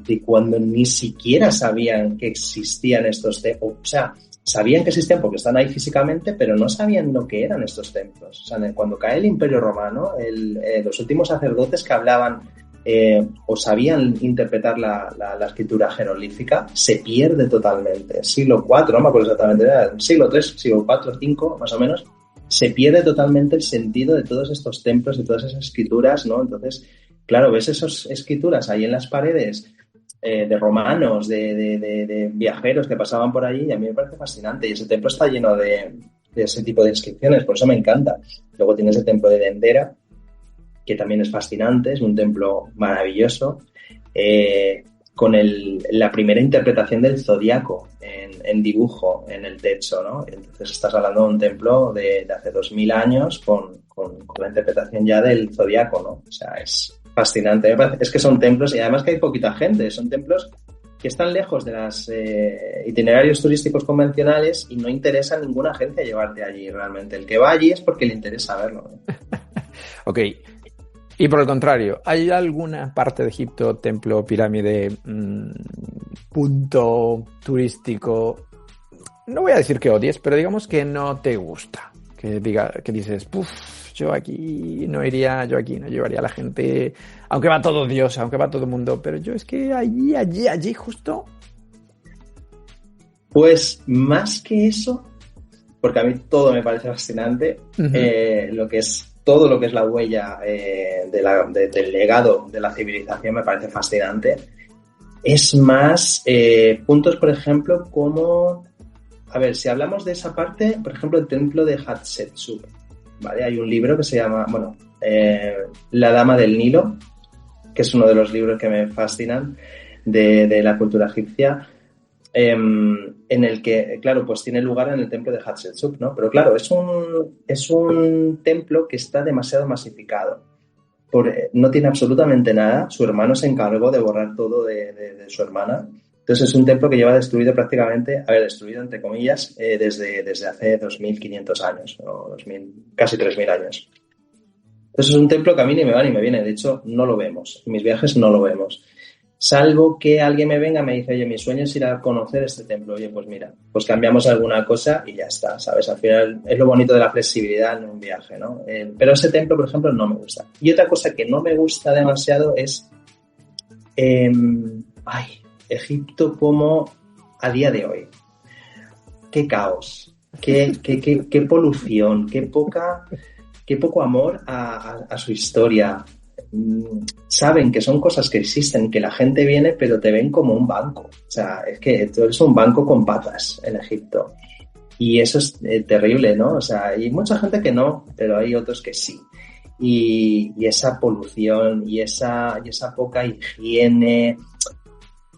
de cuando ni siquiera sabían que existían estos templos, o sea, sabían que existían porque están ahí físicamente, pero no sabían lo que eran estos templos. O sea, cuando cae el Imperio Romano, los últimos sacerdotes que hablaban o sabían interpretar la escritura jeroglífica, se pierde totalmente. Siglo IV, no me acuerdo exactamente, era siglo III, siglo IV, V, más o menos, se pierde totalmente el sentido de todos estos templos, de todas esas escrituras, ¿no? Entonces, claro, ves esas escrituras ahí en las paredes, de romanos, de viajeros que pasaban por allí, y a mí me parece fascinante. Y ese templo está lleno de ese tipo de inscripciones, por eso me encanta. Luego tienes el templo de Dendera, que también es fascinante, es un templo maravilloso, con la primera interpretación del zodiaco en dibujo en el techo, ¿no? Entonces estás hablando de un templo de hace 2000 años con la interpretación ya del zodiaco, ¿no? O sea, es fascinante. Es que son templos, y además que hay poquita gente, son templos que están lejos de los itinerarios turísticos convencionales y no interesa a ninguna agencia llevarte allí realmente. El que va allí es porque le interesa verlo, ¿no? Ok. Y por el contrario, ¿hay alguna parte de Egipto, templo, pirámide, punto turístico, no voy a decir que odies, pero digamos que no te gusta? Que dices, yo aquí no iría, yo aquí no llevaría a la gente, aunque va todo Dios, aunque va todo el mundo, pero yo es que allí justo. Pues más que eso, porque a mí todo me parece fascinante, todo lo que es la huella del legado de la civilización me parece fascinante. Es más, puntos, por ejemplo, como... A ver, si hablamos de esa parte, por ejemplo, el templo de Hatshepsut, ¿vale? Hay un libro que se llama, La Dama del Nilo, que es uno de los libros que me fascinan de la cultura egipcia, en el que, claro, pues tiene lugar en el templo de Hatshepsut, ¿no? Pero claro, es un templo que está demasiado masificado. No tiene absolutamente nada. Su hermano se encargó de borrar todo de su hermana. Entonces es un templo que lleva destruido destruido entre comillas, desde hace 2.500 años, o casi 3.000 años. Entonces es un templo que a mí ni me va ni me viene. De hecho, no lo vemos. En mis viajes no lo vemos. Salvo que alguien me venga y me dice, oye, mi sueño es ir a conocer este templo. Oye, pues mira, pues cambiamos alguna cosa y ya está, ¿sabes? Al final es lo bonito de la flexibilidad en un viaje, ¿no? Pero ese templo, por ejemplo, no me gusta. Y otra cosa que no me gusta demasiado es Egipto como a día de hoy. Qué caos, qué polución, qué poco amor a su historia. Saben que son cosas que existen, que la gente viene, pero te ven como un banco. O sea, es que tú eres un banco con patas en Egipto. Y eso es terrible, ¿no? O sea, hay mucha gente que no, pero hay otros que sí. Y esa polución y esa poca higiene,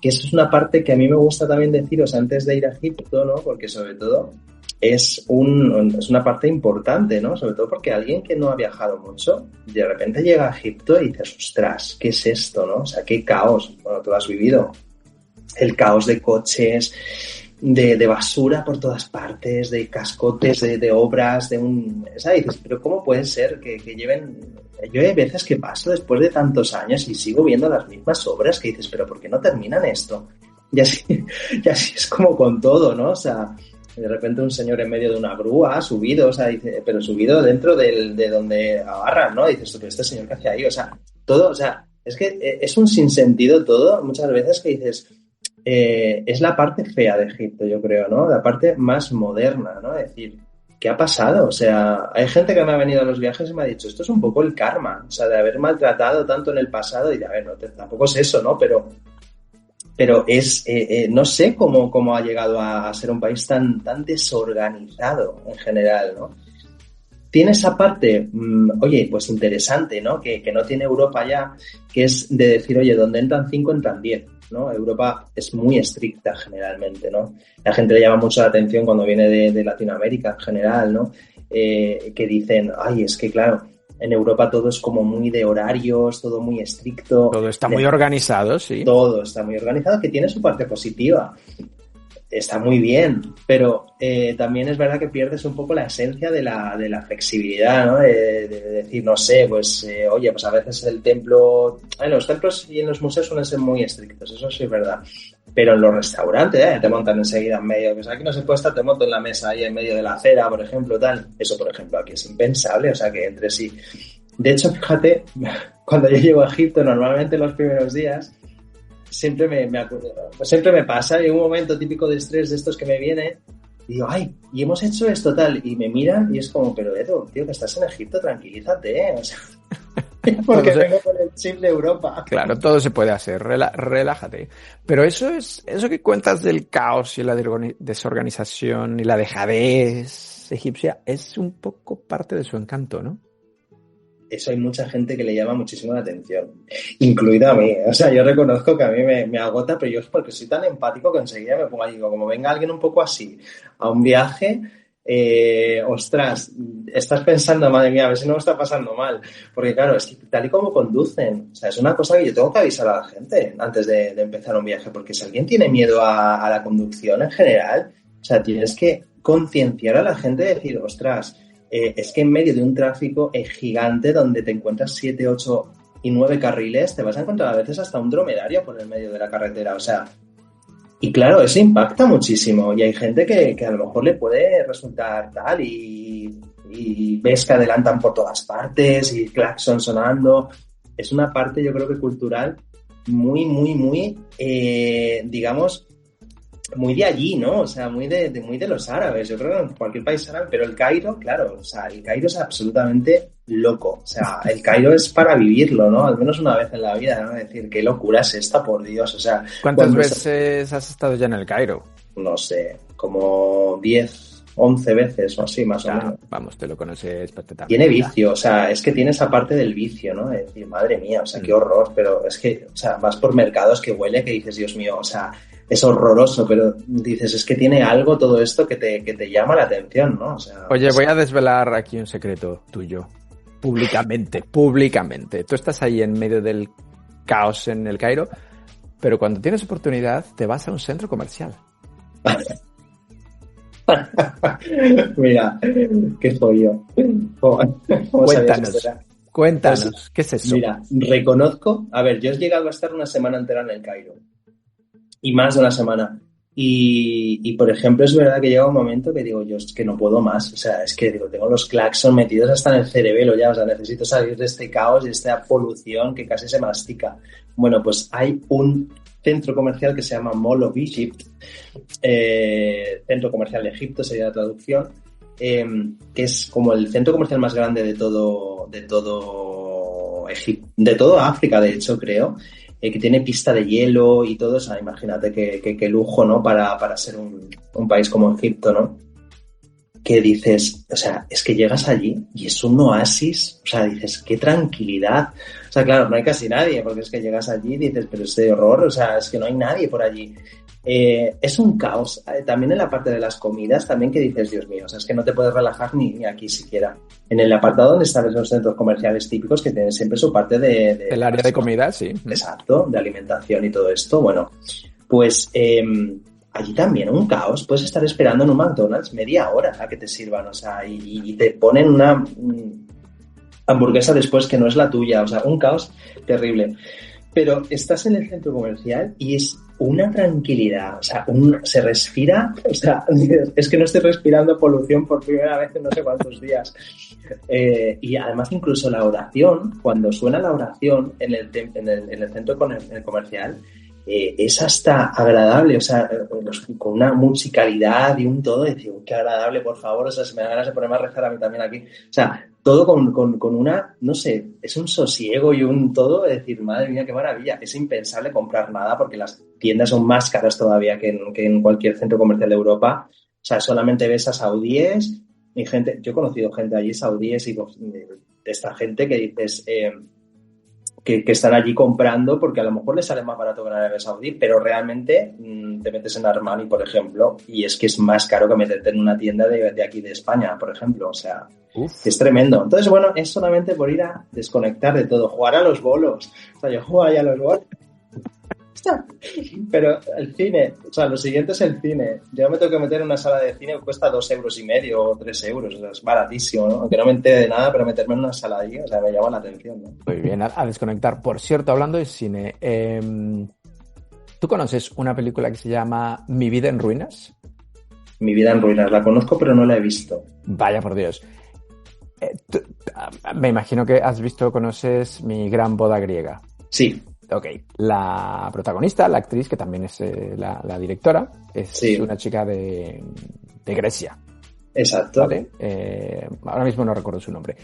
que eso es una parte que a mí me gusta también deciros antes de ir a Egipto, ¿no? Porque sobre todo es una parte importante, ¿no? Sobre todo porque alguien que no ha viajado mucho, de repente llega a Egipto y dices, ostras, ¿qué es esto, no? O sea, qué caos. Bueno, tú lo has vivido. El caos de coches, de basura por todas partes, de cascotes, de obras, ¿sabes? Dices, pero ¿cómo puede ser que lleven...? Yo hay veces que paso después de tantos años y sigo viendo las mismas obras que dices, pero ¿por qué no terminan esto? Y así es como con todo, ¿no? O sea, de repente un señor en medio de una grúa ha subido, o sea, dice, pero subido dentro de donde agarran, ¿no? Dices, pero este señor, ¿qué hace ahí? O sea, todo, o sea, es que es un sinsentido todo, muchas veces que dices, es la parte fea de Egipto, yo creo, ¿no? La parte más moderna, ¿no? Es decir, ¿qué ha pasado? O sea, hay gente que me ha venido a los viajes y me ha dicho, esto es un poco el karma, o sea, de haber maltratado tanto en el pasado y, a ver, no, tampoco es eso, ¿no? Pero es, no sé cómo ha llegado a ser un país tan desorganizado en general, ¿no? Tiene esa parte, oye, pues interesante, ¿no? Que no tiene Europa ya, que es de decir, oye, donde entran 5, entran 10, ¿no? Europa es muy estricta generalmente, ¿no? La gente le llama mucho la atención cuando viene de Latinoamérica en general, ¿no? Que dicen, ay, es que claro, en Europa todo es como muy de horarios, todo muy estricto. Todo está muy organizado, sí. Todo está muy organizado, que tiene su parte positiva. Está muy bien, pero también es verdad que pierdes un poco la esencia de la flexibilidad, ¿no? De decir, no sé, pues, oye, pues a veces el templo... En los templos y en los museos suelen ser muy estrictos, eso sí es verdad. Pero en los restaurantes, te montan enseguida en medio, pues aquí no se puede estar, te monto en la mesa ahí en medio de la acera, por ejemplo, tal. Eso, por ejemplo, aquí es impensable, o sea, que entre sí. De hecho, fíjate, cuando yo llego a Egipto, normalmente los primeros días, siempre me pasa, y un momento típico de estrés de estos que me viene, y digo, ay, y hemos hecho esto tal, y me miran y es como, pero Edu, tío, que estás en Egipto, tranquilízate, o sea, porque vengo con el chip de Europa. Claro, todo se puede hacer, relájate. Pero eso que cuentas del caos y la desorganización y la dejadez egipcia es un poco parte de su encanto, ¿no? Eso hay mucha gente que le llama muchísimo la atención, incluida a mí. O sea, yo reconozco que a mí me agota, pero yo es porque soy tan empático que enseguida me pongo allí, digo, como venga alguien un poco así a un viaje, ostras, estás pensando, madre mía, a ver si no me está pasando mal. Porque claro, es que tal y como conducen, o sea, es una cosa que yo tengo que avisar a la gente antes de empezar un viaje, porque si alguien tiene miedo a la conducción en general, o sea, tienes que concienciar a la gente de decir, ostras, es que en medio de un tráfico gigante donde te encuentras 7, 8 y 9 carriles, te vas a encontrar a veces hasta un dromedario por el medio de la carretera, o sea, y claro, eso impacta muchísimo y hay gente que a lo mejor le puede resultar tal y ves que adelantan por todas partes y claxon sonando. Es una parte, yo creo que cultural muy, digamos, muy de allí, ¿no? O sea, muy de los árabes. Yo creo que en cualquier país árabe, pero el Cairo, claro, o sea, el Cairo es absolutamente loco. O sea, el Cairo es para vivirlo, ¿no? Al menos una vez en la vida, ¿no? Es decir, qué locura es esta, por Dios. O sea, ¿cuántas veces has estado ya en el Cairo? No sé, como 10, 11 veces o así, más o menos. Vamos, te lo conoces perfectamente. Tiene vicio, o sea, es que tiene esa parte del vicio, ¿no? Es decir, madre mía, o sea, qué horror, pero es que, o sea, vas por mercados que huele que dices, Dios mío, o sea, es horroroso, pero dices, es que tiene algo todo esto que te llama la atención, ¿no? O sea, oye, voy a desvelar aquí un secreto tuyo, públicamente. Tú estás ahí en medio del caos en el Cairo, pero cuando tienes oportunidad te vas a un centro comercial. Mira, qué soy yo. Cuéntanos. Cuéntanos, Pues, ¿qué es eso? mira, reconozco, a ver, yo he llegado a estar una semana entera en el Cairo y más de una semana. Por ejemplo, es verdad que llega un momento que digo, yo es que no puedo más. O sea, es que digo, tengo los claxon metidos hasta en el cerebelo ya. O sea, necesito salir de este caos y de esta polución que casi se mastica. Bueno, pues hay un centro comercial que se llama Mall of Egypt, centro comercial de Egipto sería la traducción, que es como el centro comercial más grande de todo Egipto, de toda África, de hecho, creo. Que tiene pista de hielo y todo, o sea, imagínate qué lujo, ¿no? Para ser un país como Egipto, ¿no? Que dices, o sea, es que llegas allí y es un oasis, o sea, dices, qué tranquilidad. O sea, claro, no hay casi nadie, porque es que llegas allí y dices, pero es de horror, o sea, es que no hay nadie por allí. Es un caos. También en la parte de las comidas, también que dices, Dios mío, o sea, es que no te puedes relajar ni aquí siquiera. En el apartado donde están esos centros comerciales típicos que tienen siempre su parte El área de comida, sí. Exacto, de alimentación y todo esto. Bueno, pues allí también un caos. Puedes estar esperando en un McDonald's media hora a que te sirvan, o sea, y te ponen una hamburguesa después que no es la tuya, o sea, un caos terrible. Pero estás en el centro comercial y es una tranquilidad, o sea, se respira, o sea, es que no estoy respirando polución por primera vez en no sé cuántos días. Y además incluso la oración, cuando suena la oración en el centro comercial, es hasta agradable, o sea, con una musicalidad y un todo, decir, qué agradable, por favor, o sea, se me da ganas de ponerme a rezar a mí también aquí. O sea, todo con una, no sé, es un sosiego y un todo de decir, madre mía, qué maravilla. Es impensable comprar nada porque las tiendas son más caras todavía que en cualquier centro comercial de Europa. O sea, solamente ves a saudíes y gente, yo he conocido gente allí, saudíes y de esta gente que dices, que están allí comprando porque a lo mejor les sale más barato que en Arabia Saudí, pero realmente te metes en Armani, por ejemplo, y es que es más caro que meterte en una tienda de aquí de España, por ejemplo, o sea, es tremendo. Entonces, bueno, es solamente por ir a desconectar de todo, jugar a los bolos, o sea, yo juego ahí a los bolos, pero el cine, o sea, lo siguiente es el cine. Yo me tengo que meter en una sala de cine que cuesta 2,5 € o 3 euros, o sea, es baratísimo, ¿no? Aunque no me entere de nada, pero meterme en una sala allí, o sea, me llama la atención, ¿no? Muy bien, a desconectar. Por cierto, hablando de cine, ¿tú conoces una película que se llama Mi vida en ruinas? Mi vida en ruinas, la conozco, pero no la he visto. Vaya por Dios. Me imagino que has visto, conoces Mi gran boda griega. Sí. Ok, la protagonista, la actriz, que también es la directora, es Sí. una chica de Grecia. Exacto. ¿Vale? Ahora mismo no recuerdo su nombre.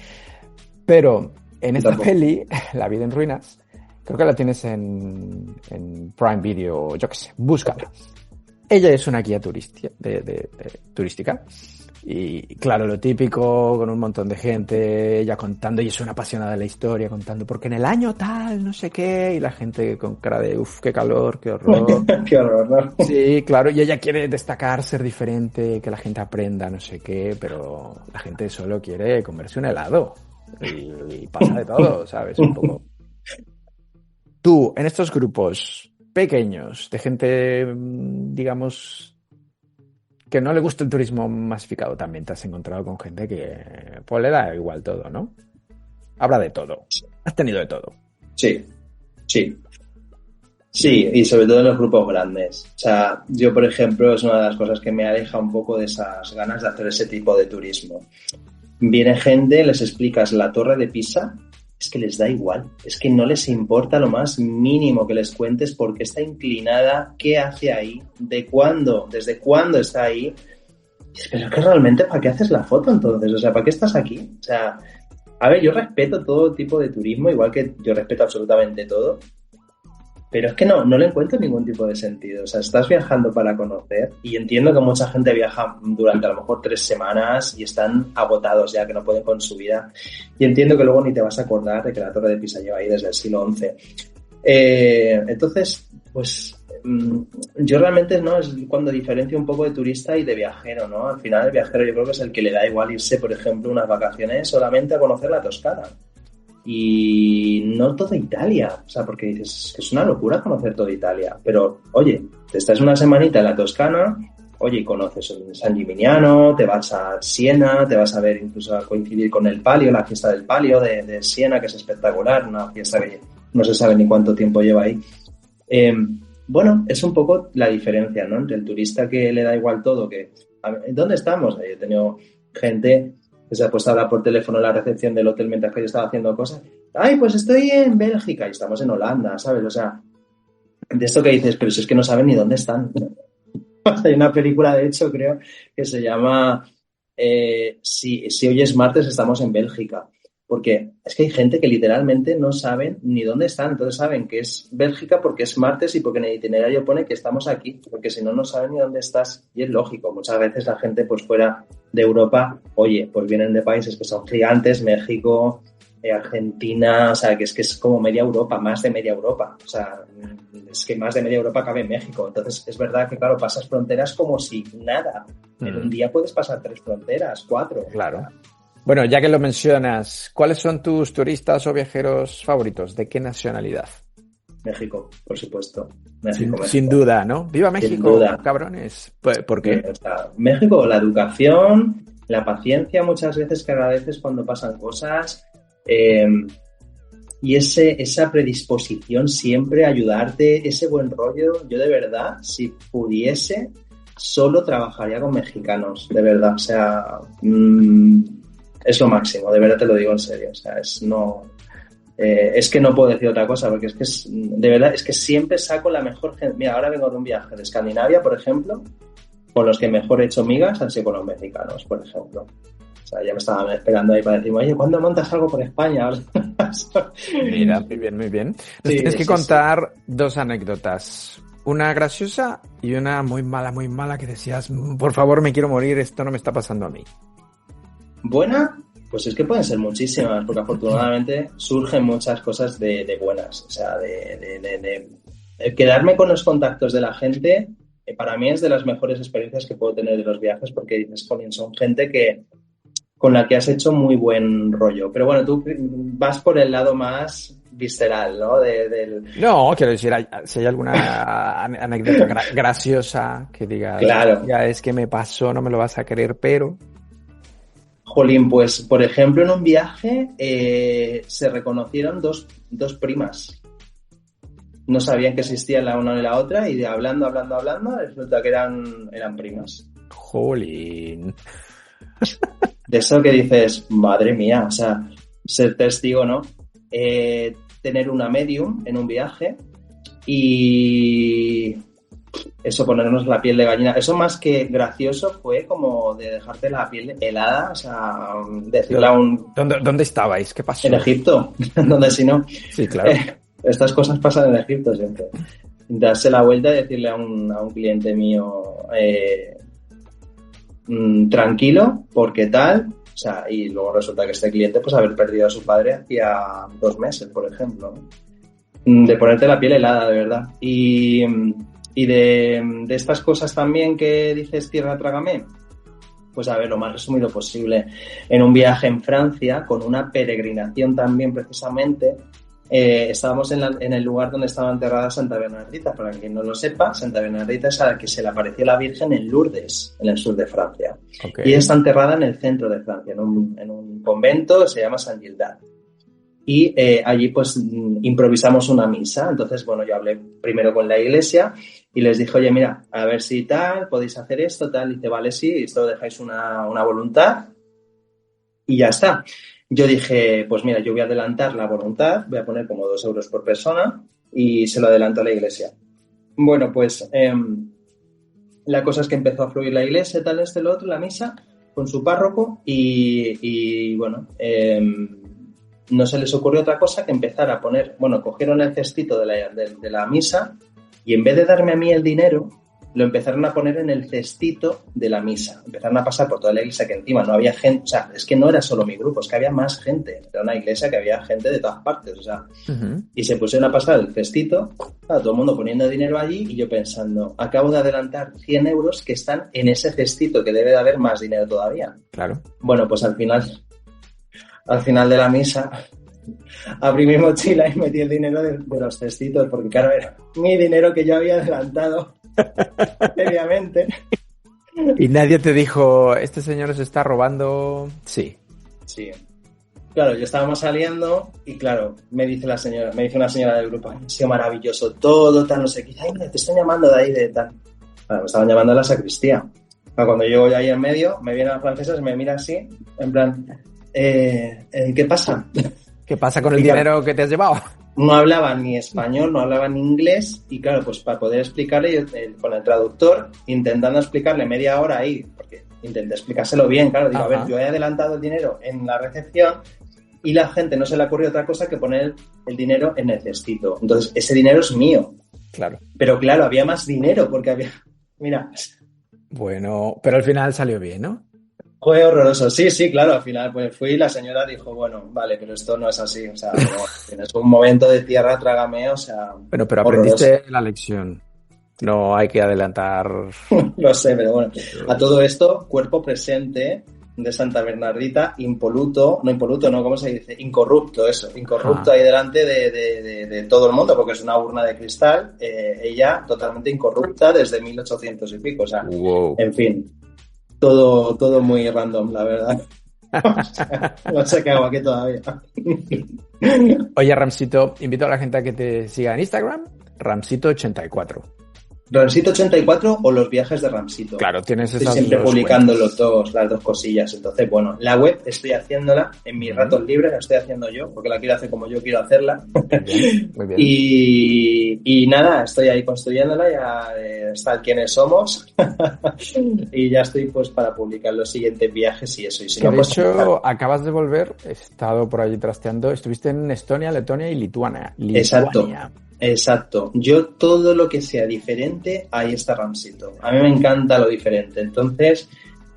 Pero en esta Tampoco. peli, La vida en ruinas, creo que la tienes en Prime Video, yo qué sé, búscala. Ella es una guía turística. Y claro, lo típico, con un montón de gente, ella contando, y es una apasionada de la historia, contando, porque en el año tal, no sé qué, y la gente con cara de, uff, qué calor, qué horror. Qué horror, ¿no? Sí, claro, y ella quiere destacar, ser diferente, que la gente aprenda, no sé qué, pero la gente solo quiere comerse un helado. Y pasa de todo, ¿sabes? Un poco. Tú, en estos grupos pequeños, de gente, digamos, que no le gusta el turismo masificado, también te has encontrado con gente que pues le da igual todo, ¿no? Habla de todo. Has tenido de todo. Sí, sí. Sí, y sobre todo en los grupos grandes. O sea, yo, por ejemplo, es una de las cosas que me aleja un poco de esas ganas de hacer ese tipo de turismo. Viene gente, les explicas la Torre de Pisa, es que les da igual. Es que no les importa lo más mínimo que les cuentes por qué está inclinada, qué hace ahí, desde cuándo está ahí. Pero es que realmente, ¿para qué haces la foto entonces? O sea, ¿para qué estás aquí? O sea, a ver, yo respeto todo tipo de turismo, igual que yo respeto absolutamente todo. Pero es que no le encuentro ningún tipo de sentido. O sea, estás viajando para conocer y entiendo que mucha gente viaja durante a lo mejor 3 semanas y están agotados ya, que no pueden con su vida. Y entiendo que luego ni te vas a acordar de que la Torre de Pisa lleva ahí desde el siglo XI. Entonces, pues yo realmente no es cuando diferencio un poco de turista y de viajero, ¿no? Al final el viajero yo creo que es el que le da igual irse, por ejemplo, unas vacaciones solamente a conocer la Toscana. Y no toda Italia, o sea, porque dices que es una locura conocer toda Italia, pero oye, te estás una semanita en la Toscana oye, conoces un San Gimignano, te vas a Siena, te vas a ver incluso a coincidir con el Palio, la fiesta del Palio de Siena, que es espectacular, una fiesta que no se sabe ni cuánto tiempo lleva ahí. Bueno, es un poco la diferencia, ¿no? Entre el turista que le da igual todo, que ¿dónde estamos? He tenido gente que se ha puesto a hablar por teléfono en la recepción del hotel mientras que yo estaba haciendo cosas. Ay, pues estoy en Bélgica y estamos en Holanda, ¿sabes? O sea, de esto que dices, pero si es que no saben ni dónde están. Hay una película, de hecho, creo, que se llama si hoy es martes, estamos en Bélgica. Porque es que hay gente que literalmente no saben ni dónde están. Entonces saben que es Bélgica porque es martes y porque en el itinerario pone que estamos aquí. Porque si no, no saben ni dónde estás. Y es lógico. Muchas veces la gente pues fuera de Europa, oye, pues vienen de países que son gigantes, México, Argentina, o sea, que es como media Europa, más de media Europa. O sea, es que más de media Europa cabe en México. Entonces es verdad que, claro, pasas fronteras como si nada. En un día puedes pasar 3 fronteras, 4. Claro. Bueno, ya que lo mencionas, ¿cuáles son tus turistas o viajeros favoritos? ¿De qué nacionalidad? México, por supuesto. Sin duda, ¿no? ¡Viva México, duda. Cabrones! ¿Por qué? México, la educación, la paciencia muchas veces que agradeces cuando pasan cosas y esa predisposición siempre a ayudarte, ese buen rollo. Yo de verdad, si pudiese, solo trabajaría con mexicanos, de verdad. O sea... es lo máximo, de verdad te lo digo en serio. O sea, es que no puedo decir otra cosa, porque de verdad, es que siempre saco la mejor gente. Mira, ahora vengo de un viaje de Escandinavia, por ejemplo, con los que mejor he hecho migas han sido con los mexicanos, por ejemplo. O sea, ya me estaban esperando ahí para decirme, oye, ¿cuándo montas algo por España? Mira, muy bien, muy bien. Nos tienes que contar 2 anécdotas. Una graciosa y una muy mala, que decías, por favor, me quiero morir, esto no me está pasando a mí. ¿Buena? Pues es que pueden ser muchísimas, porque afortunadamente surgen muchas cosas de buenas. O sea, de quedarme con los contactos de la gente, para mí es de las mejores experiencias que puedo tener de los viajes, porque dices, joder, son gente con la que has hecho muy buen rollo. Pero bueno, tú vas por el lado más visceral, ¿no? No, quiero decir, si hay alguna anécdota graciosa que digas, claro, ya es que me pasó, no me lo vas a creer, pero... Jolín, pues, por ejemplo, en un viaje se reconocieron dos primas. No sabían que existían la una y la otra y hablando, resulta que eran primas. Jolín. De eso que dices, madre mía, o sea, ser testigo, ¿no? Tener una medium en un viaje y... eso, ponernos la piel de gallina. Eso más que gracioso fue como de dejarte la piel helada, o sea, decirle a un... ¿Dónde estabais? ¿Qué pasó? En Egipto, donde si no... Sí, claro. Estas cosas pasan en Egipto siempre. Darse la vuelta y decirle a un cliente mío, tranquilo, porque tal... O sea, y luego resulta que este cliente, pues, haber perdido a su padre hacía 2 meses, por ejemplo, ¿no? De ponerte la piel helada, de verdad. Y de estas cosas también que dices tierra trágame, pues a ver, lo más resumido posible. En un viaje en Francia, con una peregrinación también precisamente, estábamos en el lugar donde estaba enterrada Santa Bernardita. Para quien no lo sepa, Santa Bernardita es a la que se le apareció la Virgen en Lourdes, en el sur de Francia. Okay. Y ella está enterrada en el centro de Francia, en un convento que se llama Saint Gildas. Y allí pues improvisamos una misa. Entonces, bueno, yo hablé primero con la iglesia y les dije, oye, mira, a ver si tal, podéis hacer esto, tal. Y dice, vale, sí, esto dejáis una voluntad y ya está. Yo dije, pues mira, yo voy a adelantar la voluntad, voy a poner como 2 euros por persona y se lo adelanto a la iglesia. Bueno, pues la cosa es que empezó a fluir la iglesia, tal, lo otro, la misa, con su párroco y bueno... no se les ocurrió otra cosa que empezar a poner... Bueno, cogieron el cestito de la misa y en vez de darme a mí el dinero, lo empezaron a poner en el cestito de la misa. Empezaron a pasar por toda la iglesia, que encima no había gente... O sea, es que no era solo mi grupo, es que había más gente. Era una iglesia que había gente de todas partes, o sea... Uh-huh. Y se pusieron a pasar el cestito, claro, todo el mundo poniendo dinero allí y yo pensando, acabo de adelantar 100 euros que están en ese cestito, que debe de haber más dinero todavía. Claro. Bueno, pues al final de la misa abrí mi mochila y metí el dinero de los cestitos, porque claro, era mi dinero que yo había adelantado previamente. Y nadie te dijo, este señor se está robando. Sí. Sí. Claro, yo estábamos saliendo y claro, me dice una señora del grupo, ha sido maravilloso todo, tal, no sé qué. Ay, mira, te están llamando de ahí, de tal. Claro, me estaban llamando a la sacristía. Claro, cuando llego yo ahí en medio, me vienen las francesas y me mira así, en plan, ¿qué pasa? ¿Qué pasa con el dinero que te has llevado? No hablaban ni español, no hablaban inglés y claro, pues para poder explicarle, yo, con el traductor, intentando explicarle media hora ahí, porque intenté explicárselo bien, claro, digo, Ajá. a ver, yo he adelantado el dinero en la recepción y la gente no se le ocurrió otra cosa que poner el dinero en necesito. Entonces, ese dinero es mío. Claro. Pero claro, había más dinero porque había... Mira, Bueno, pero al final salió bien, ¿no? fue horroroso. Sí, sí, claro, al final pues fui y la señora dijo, bueno, vale, pero esto no es así. O sea, no, tienes un momento de tierra, trágame, o sea... Bueno, pero horroroso. aprendiste la lección. No hay que adelantar. Lo sé, pero bueno. A todo esto, cuerpo presente de Santa Bernardita, impoluto, no, ¿cómo se dice? Incorrupto, eso, incorrupto ahí delante de todo el mundo, porque es una urna de cristal, ella totalmente incorrupta desde 1800 y pico, o sea, Wow. en fin, todo muy random, la verdad. O sea, no sé qué hago aquí todavía. Oye, Ramsito, invito a la gente a que te siga en Instagram, Ramsito84. ¿Ramsito 84 o los viajes de Ramsito? Claro, tienes Estoy esas siempre dos publicando cuentas. las dos cosillas. Entonces, bueno, la web estoy haciéndola en mis ratos libres, la estoy haciendo yo, porque la quiero hacer como yo quiero hacerla. Muy bien, muy bien. Y nada, estoy ahí construyéndola, ya está quiénes somos. Y ya estoy pues para publicar los siguientes viajes y eso. Y si Que no, de pues, hecho, acabas de volver, he estado por allí trasteando, estuviste en Estonia, Letonia y Lituania. Exacto. Yo todo lo que sea diferente, ahí está Ramsito. A mí me encanta lo diferente. Entonces,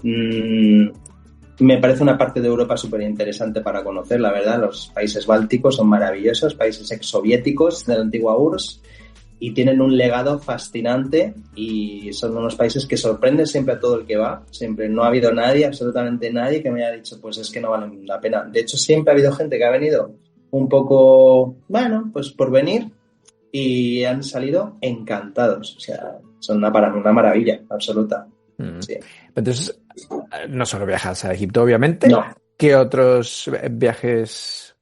me parece una parte de Europa súper interesante para conocer, la verdad. Los países bálticos son maravillosos, países exsoviéticos de la antigua URSS y tienen un legado fascinante y son unos países que sorprenden siempre a todo el que va. Siempre no ha habido nadie, absolutamente nadie, que me haya dicho, pues es que no valen la pena. De hecho, siempre ha habido gente que ha venido un poco, bueno, pues por venir, y han salido encantados. O sea, son una maravilla absoluta. Sí. Entonces, no solo viajas a Egipto, obviamente. No. ¿Qué otros viajes?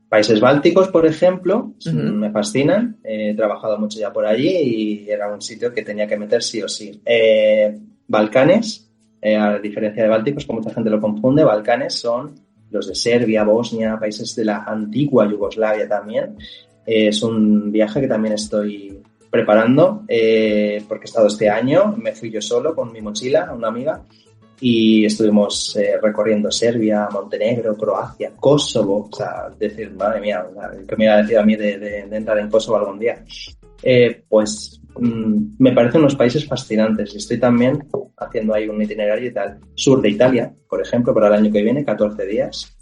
Países bálticos, por ejemplo, Uh-huh. me fascinan. He trabajado mucho ya por allí y era un sitio que tenía que meter sí o sí. Balcanes, a diferencia de bálticos, que mucha gente lo confunde, Balcanes son los de Serbia, Bosnia, países de la antigua Yugoslavia también. Es un viaje que también estoy preparando porque he estado este año, me fui yo solo con mi mochila, una amiga, y estuvimos recorriendo Serbia, Montenegro, Croacia, Kosovo. O sea, decir, madre mía, ¿qué me iba a decir a mí de entrar en Kosovo algún día? Pues me parecen unos países fascinantes y estoy también haciendo ahí un itinerario y tal. Sur de Italia, por ejemplo, para el año que viene, 14 días.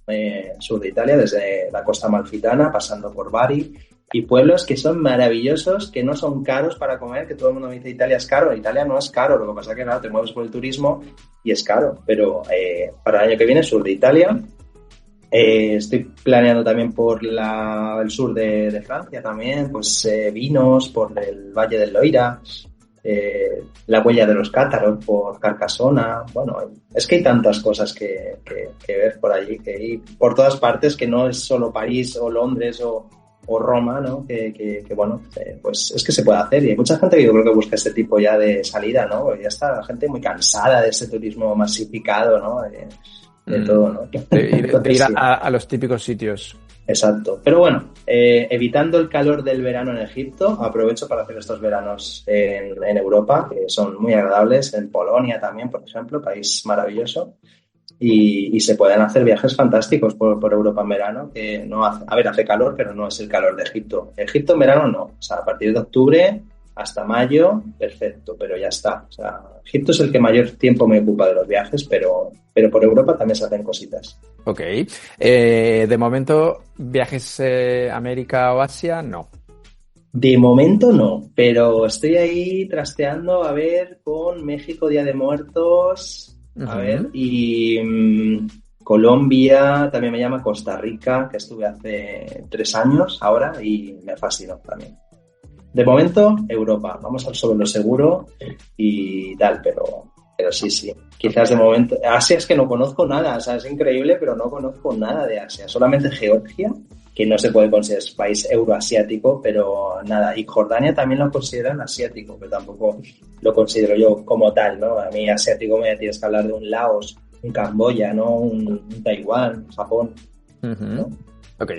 Sur de Italia, desde la costa amalfitana, pasando por Bari, y pueblos que son maravillosos, que no son caros para comer, que todo el mundo me dice Italia es caro. Italia no es caro, lo que pasa es que claro, te mueves por el turismo y es caro, pero para el año que viene, sur de Italia. Estoy planeando también por el sur de Francia también, pues vinos por el Valle del Loira, la huella de los cátaros por Carcassona. Bueno, es que hay tantas cosas que ver por allí, que ir por todas partes, que no es solo París o Londres o Roma, ¿no? Que bueno, pues es que se puede hacer y hay mucha gente que yo creo que busca este tipo ya de salida, ¿no? Porque ya está la gente muy cansada de este turismo masificado, ¿no? De todo, ¿no? De ir a los típicos sitios. Exacto. Pero bueno, evitando el calor del verano en Egipto, aprovecho para hacer estos veranos en Europa, que son muy agradables, en Polonia también, por ejemplo, país maravilloso. Y se pueden hacer viajes fantásticos por Europa en verano, que no hace, a ver, hace calor, pero no es el calor de Egipto. Egipto en verano no, o sea, a partir de octubre hasta mayo, perfecto, pero ya está. O sea, Egipto es el que mayor tiempo me ocupa de los viajes, pero por Europa también se hacen cositas. Ok. De momento, viajes América o Asia, no. De momento no, pero estoy ahí trasteando a ver con México, Día de Muertos... A ver, y Colombia, también me llama Costa Rica, que estuve hace 3 años ahora y me fascinó también. De momento, Europa, vamos sobre lo seguro y tal, pero Pero sí. Quizás de momento... Asia es que no conozco nada, o sea, es increíble, pero no conozco nada de Asia. Solamente Georgia, que no se puede considerar país euroasiático, pero nada. Y Jordania también lo consideran asiático, pero tampoco lo considero yo como tal, ¿no? A mí asiático me tienes que hablar de un Laos, un Camboya, ¿no? Un Taiwán, Japón, ¿no? Ok.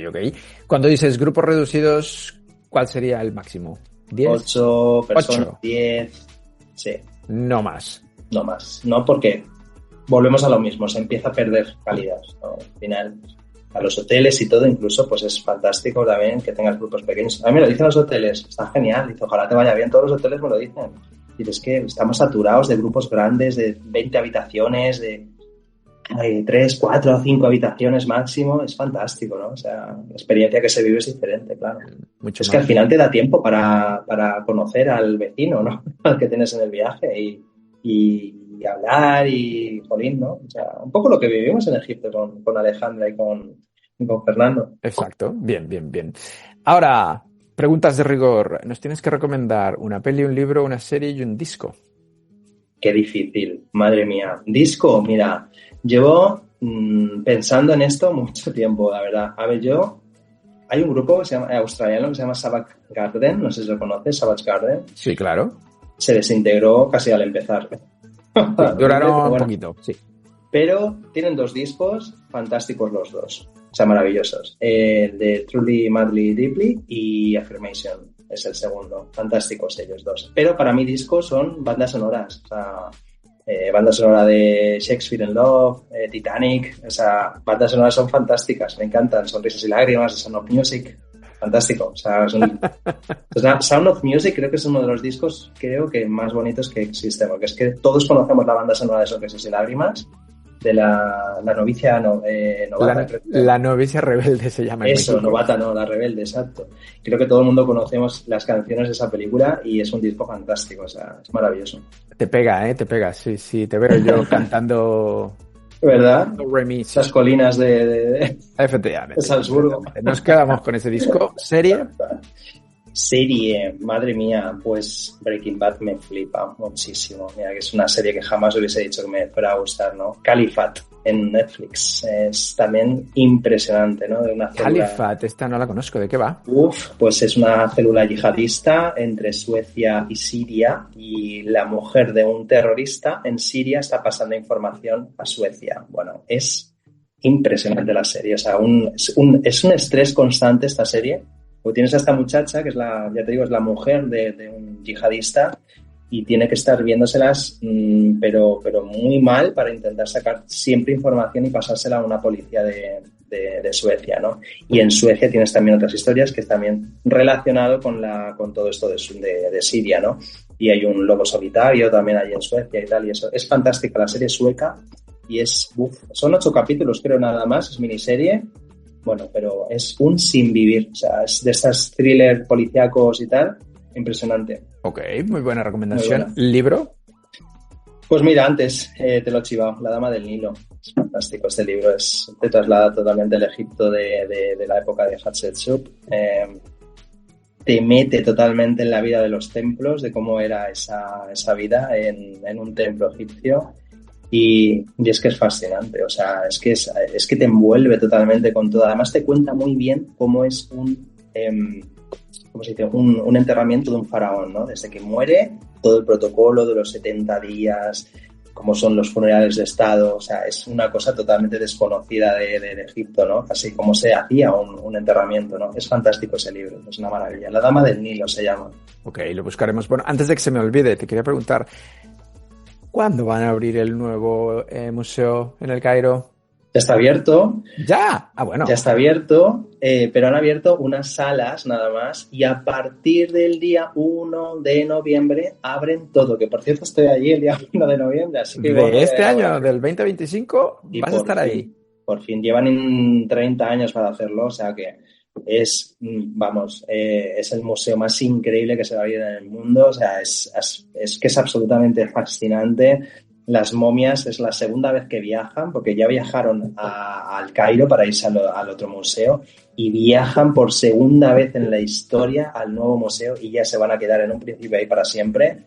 Cuando dices grupos reducidos, ¿cuál sería el máximo? ¿10? 8 personas, 10, sí. No más. No más, no, porque volvemos a lo mismo, se empieza a perder calidad, ¿no? Al final, a los hoteles y todo, incluso, pues es fantástico también que tengas grupos pequeños. A mí me lo dicen los hoteles, está genial, dice, ojalá te vaya bien, todos los hoteles me lo dicen. Y es que estamos saturados de grupos grandes, de 20 habitaciones, de 3, 4, 5 habitaciones máximo, es fantástico, ¿no? O sea, la experiencia que se vive es diferente, claro. Mucho es más. que al final te da tiempo para conocer al vecino, ¿no? Al que tienes en el viaje y hablar y, jolín, ¿no? O sea, un poco lo que vivimos en Egipto con Alejandra y con Fernando. Exacto, bien. Ahora, preguntas de rigor. Nos tienes que recomendar una peli, un libro, una serie y un disco. Qué difícil, madre mía. Disco, mira, llevo pensando en esto mucho tiempo, la verdad. A ver, hay un grupo que se llama, australiano que se llama Savage Garden, no sé si lo conoces, Savage Garden. Sí, claro. Se desintegró casi al empezar. Sí, duraron Bueno, un poquito, sí. pero tienen 2 discos fantásticos los dos, o sea, maravillosos. El de Truly, Madly, Deeply y Affirmation es el segundo. Fantásticos ellos dos. Pero para mí discos son bandas sonoras, o sea, banda sonora de Shakespeare in Love, Titanic, o sea, bandas sonoras son fantásticas, me encantan. Sonrisas y lágrimas, de Sound of Music, fantástico. O sea, Sound of Music creo que es uno de los discos, creo que más bonitos que existen, porque es que todos conocemos la banda sonora de Sonrisas y lágrimas, de la novicia novata. La novicia rebelde se llama. Eso, novata, no, la rebelde, exacto. Creo que todo el mundo conocemos las canciones de esa película y es un disco fantástico, o sea, es maravilloso. Te pega, sí, te veo yo cantando... ¿Verdad? Remy, sí. Esas colinas de Efectivamente. Salzburgo. Nos quedamos con ese disco. ¿Serie? Serie, madre mía, pues Breaking Bad me flipa muchísimo. Mira, que es una serie que jamás hubiese dicho que me fuera a gustar, ¿no? Califat en Netflix es también impresionante, ¿no? De una célula... Califat, esta no la conozco, ¿de qué va? Pues es una célula yihadista entre Suecia y Siria y la mujer de un terrorista en Siria está pasando información a Suecia. Bueno, es impresionante la serie, o sea, es un estrés constante esta serie. Porque tienes a esta muchacha, que es ya te digo, es la mujer de un yihadista y tiene que estar viéndoselas, pero muy mal para intentar sacar siempre información y pasársela a una policía de Suecia, ¿no? Y en Suecia tienes también otras historias que es también relacionado con todo esto de Siria, ¿no? Y hay un lobo solitario también ahí en Suecia y tal, y eso. Es fantástica la serie sueca y son 8 capítulos, creo, nada más, es miniserie. Bueno, pero es un sin vivir, o sea, es de estas thriller policíacos y tal, impresionante. Ok, muy buena recomendación. Muy buena. ¿Libro? Pues mira, antes te lo he chivado, La Dama del Nilo. Es fantástico este libro, te traslada totalmente al Egipto de la época de Hatshepsut. Te mete totalmente en la vida de los templos, de cómo era esa vida en un templo egipcio. Y es que es fascinante, o sea, es que te envuelve totalmente con todo. Además te cuenta muy bien cómo es un enterramiento de un faraón, ¿no? Desde que muere, todo el protocolo de los 70 días, cómo son los funerales de Estado, o sea, es una cosa totalmente desconocida de Egipto, ¿no? Así como se hacía un enterramiento, ¿no? Es fantástico ese libro, es una maravilla. La Dama del Nilo se llama. Ok, lo buscaremos. Bueno, antes de que se me olvide, te quería preguntar, ¿cuándo van a abrir el nuevo museo en El Cairo? Ya está abierto. ¿Ya? Ah, bueno. Ya está abierto, pero han abierto unas salas nada más y a partir del día 1 de noviembre abren todo, que por cierto estoy allí el día 1 de noviembre. Así que de este año, del 2025, vas a estar ahí. Por fin, llevan 30 años para hacerlo, o sea que es el museo más increíble que se va a abrir en el mundo, o sea, es que es absolutamente fascinante. Las momias es la segunda vez que viajan, porque ya viajaron al Cairo para irse al otro museo y viajan por segunda vez en la historia al nuevo museo y ya se van a quedar en un principio ahí para siempre.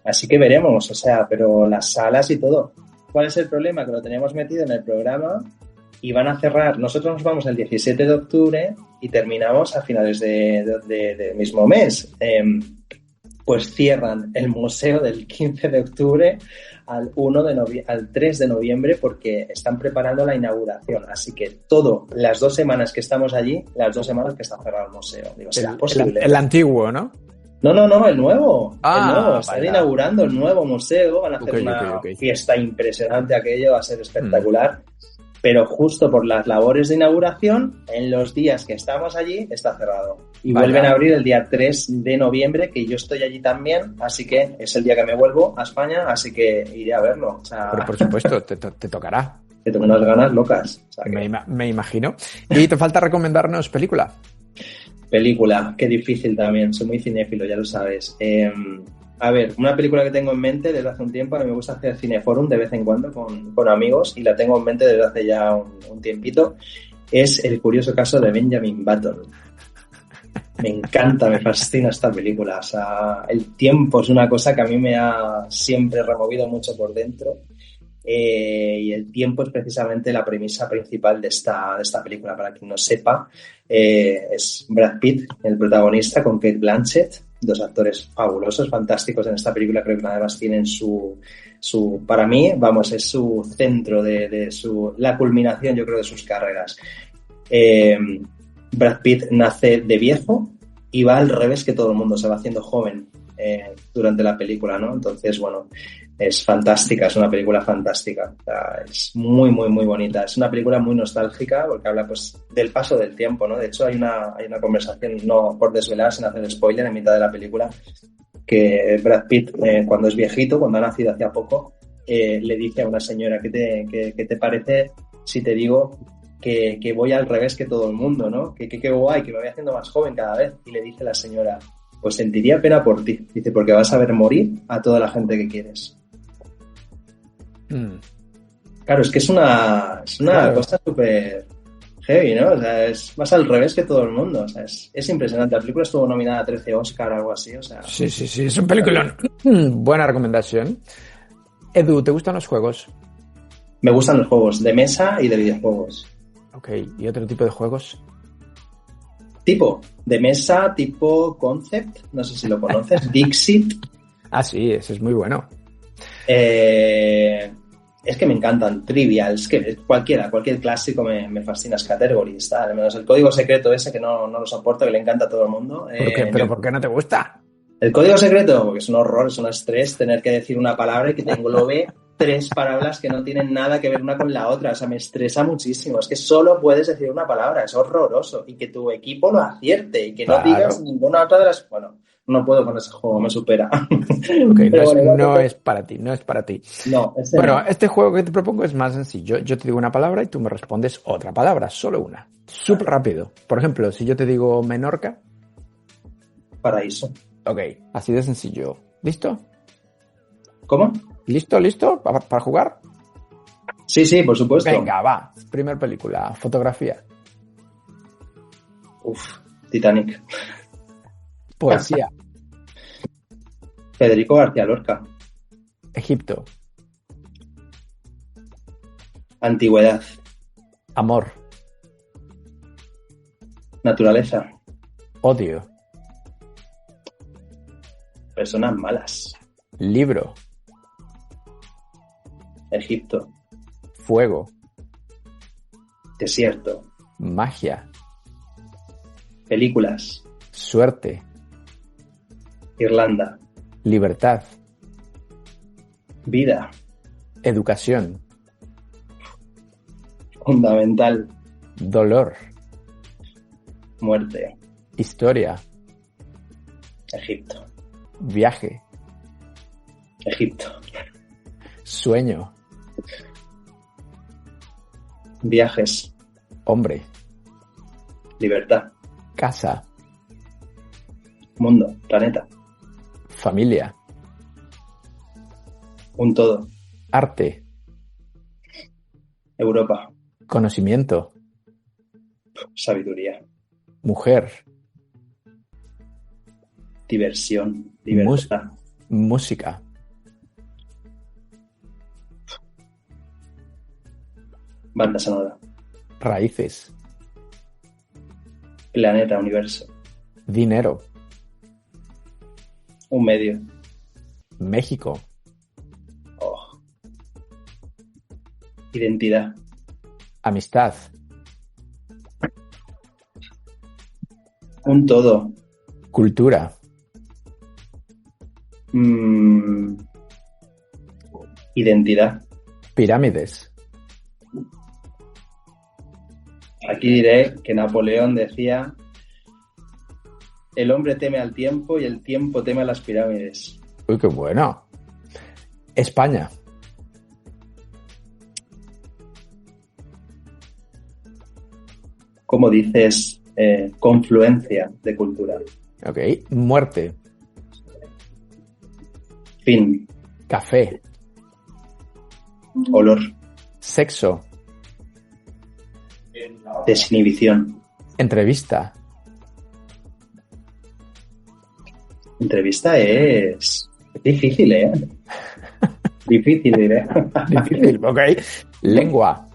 Así que veremos, o sea, pero las salas y todo. ¿Cuál es el problema? Que lo teníamos metido en el programa y van a cerrar. Nosotros nos vamos el 17 de octubre y terminamos a finales del mismo mes. Pues cierran el museo del 15 de octubre al 3 de noviembre porque están preparando la inauguración. Así que las 2 semanas que estamos allí, las 2 semanas que está cerrado el museo. Digo, ¿será posible? El antiguo, ¿no? No, el nuevo. Están vale. inaugurando el nuevo museo, van a hacer una fiesta impresionante, aquello va a ser espectacular. Pero justo por las labores de inauguración, en los días que estamos allí, está cerrado. Y vuelven a abrir el día 3 de noviembre, que yo estoy allí también, así que es el día que me vuelvo a España, así que iré a verlo. O sea, pero por supuesto, te tocará. Que tengo unas ganas locas. O sea, me imagino. Y te falta recomendarnos película. Película, qué difícil también, soy muy cinéfilo, ya lo sabes. A ver, una película que tengo en mente desde hace un tiempo, a mí me gusta hacer cineforum de vez en cuando con amigos y la tengo en mente desde hace ya un tiempito, es El curioso caso de Benjamin Button. Me encanta, me fascina esta película, o sea, el tiempo es una cosa que a mí me ha siempre removido mucho por dentro. Y el tiempo es precisamente la premisa principal de esta película. Para quien no sepa, es Brad Pitt, el protagonista, con Cate Blanchett, 2 actores fabulosos, fantásticos en esta película. Creo que además tienen para mí, vamos, es su centro la culminación, yo creo, de sus carreras. Brad Pitt nace de viejo y va al revés que todo el mundo, se va haciendo joven durante la película, ¿no? Entonces, bueno, es fantástica, es una película fantástica, o sea, es muy, muy, muy bonita. Es una película muy nostálgica porque habla, pues, del paso del tiempo, ¿no? De hecho, hay una conversación, no por desvelar, sin hacer spoiler, en mitad de la película, que Brad Pitt, cuando es viejito, cuando ha nacido hacía poco, le dice a una señora, ¿qué te parece si te digo que voy al revés que todo el mundo, ¿no? Que guay, que me voy haciendo más joven cada vez? Y le dice la señora, pues sentiría pena por ti. Dice, porque vas a ver morir a toda la gente que quieres. Claro, es que es una cosa súper heavy, ¿no? O sea, vas al revés que todo el mundo. O sea, es impresionante. La película estuvo nominada a 13 Oscar o algo así. O sea, sí, es un peliculón. Buena recomendación. Edu, ¿te gustan los juegos? Me gustan los juegos de mesa y de videojuegos. Ok, ¿y otro tipo de juegos? Tipo de mesa, tipo Concept, no sé si lo conoces, Dixit. Ah, sí, ese es muy bueno. Es que me encantan, Trivials, que cualquier clásico me fascina, Categories, tal, menos el código secreto ese que no lo soporto, que le encanta a todo el mundo. ¿Pero por qué no te gusta? El código secreto, porque es un horror, es un estrés tener que decir una palabra y que te englobe 3 palabras que no tienen nada que ver una con la otra. O sea, me estresa muchísimo. Es que solo puedes decir una palabra, es horroroso. Y que tu equipo lo acierte y que no digas ninguna otra de las... Bueno, no puedo con ese juego, me supera. Okay, no es para ti. No, bueno, este juego que te propongo es más sencillo. Yo te digo una palabra y tú me respondes otra palabra, solo una. Súper rápido. Por ejemplo, si yo te digo Menorca. Paraíso. Ok, así de sencillo. ¿Listo? ¿Cómo? ¿Listo? ¿Para jugar? Sí, por supuesto. Venga, va. Primer película. Fotografía. Titanic. Poesía. Federico García Lorca. Egipto. Antigüedad. Amor. Naturaleza. Odio. Personas malas. Libro. Egipto. Fuego. Desierto. Magia. Películas. Suerte. Irlanda. Libertad. Vida. Educación. Fundamental. Dolor. Muerte. Historia. Egipto. Viaje. Egipto. Sueño. Viajes. Hombre. Libertad. Casa. Mundo. Planeta. Familia. Un todo. Arte. Europa. Conocimiento. Sabiduría. Mujer. Diversión. Libertad. Música. Banda sonora. Raíces. Planeta, universo. Dinero. Un medio. México. Oh. Identidad. Amistad. Un todo. Cultura. Identidad. Pirámides. Aquí diré que Napoleón decía: el hombre teme al tiempo y el tiempo teme a las pirámides. Uy, qué bueno. España. Como dices, confluencia de cultura. Ok. Muerte. Fin. Café. Olor. Sexo. Desinhibición. Entrevista. Entrevista es difícil, ¿eh? Difícil, diré. Difícil, ok. Lengua.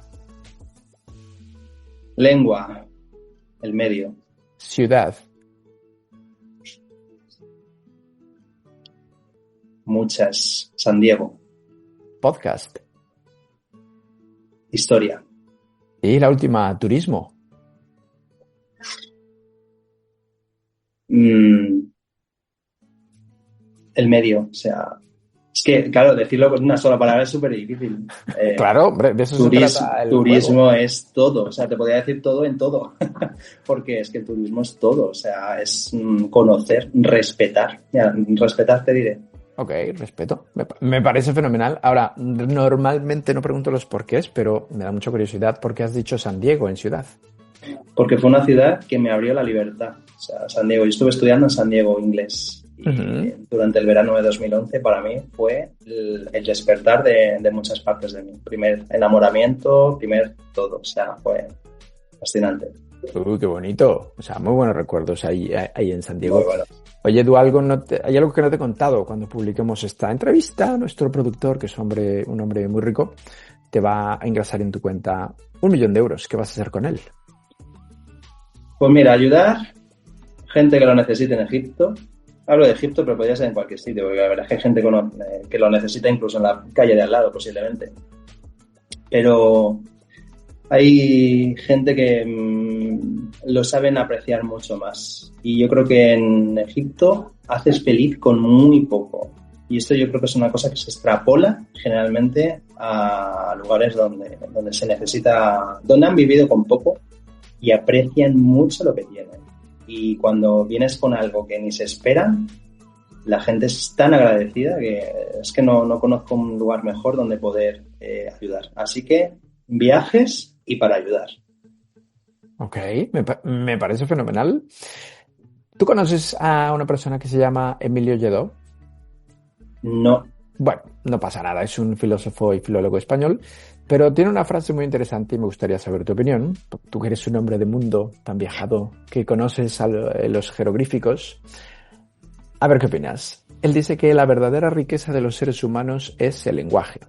Lengua. El medio. Ciudad. Muchas. San Diego. Podcast. Historia. Y la última, turismo. El medio. O sea, es que, claro, decirlo con una sola palabra es súper difícil. Claro, hombre, de eso se trata el turismo juego. es todo. O sea, te podría decir todo en todo. Porque es que el turismo es todo. O sea, es conocer, respetar. Mira, respetar te diré. Ok, respeto. Me parece fenomenal. Ahora, normalmente no pregunto los porqués, pero me da mucha curiosidad por qué has dicho San Diego en ciudad. Porque fue una ciudad que me abrió la libertad. O sea, San Diego. Yo estuve estudiando en San Diego inglés. Y durante el verano de 2011 para mí fue el despertar de muchas partes de mí. Primer enamoramiento, primer todo. O sea, fue fascinante. Uy, qué bonito. O sea, muy buenos recuerdos ahí en San Diego. Muy bueno. Oye, Edu, hay algo que no te he contado. Cuando publiquemos esta entrevista, nuestro productor, que es un hombre muy rico, te va a ingresar en tu cuenta 1 millón de euros. ¿Qué vas a hacer con él? Pues mira, ayudar gente que lo necesite en Egipto. Hablo de Egipto, pero podría ser en cualquier sitio, porque la verdad es que hay gente que lo necesita incluso en la calle de al lado, posiblemente. Pero hay gente que lo saben apreciar mucho más. Y yo creo que en Egipto haces feliz con muy poco. Y esto yo creo que es una cosa que se extrapola generalmente a lugares donde se necesita, donde han vivido con poco y aprecian mucho lo que tienen. Y cuando vienes con algo que ni se espera, la gente es tan agradecida que es que no conozco un lugar mejor donde poder ayudar. Así que viajes y para ayudar. Ok, me parece fenomenal. ¿Tú conoces a una persona que se llama Emilio Lledó? No. Bueno, no pasa nada, es un filósofo y filólogo español, pero tiene una frase muy interesante y me gustaría saber tu opinión. Tú que eres un hombre de mundo tan viajado, que conoces los jeroglíficos. A ver qué opinas. Él dice que la verdadera riqueza de los seres humanos es el lenguaje.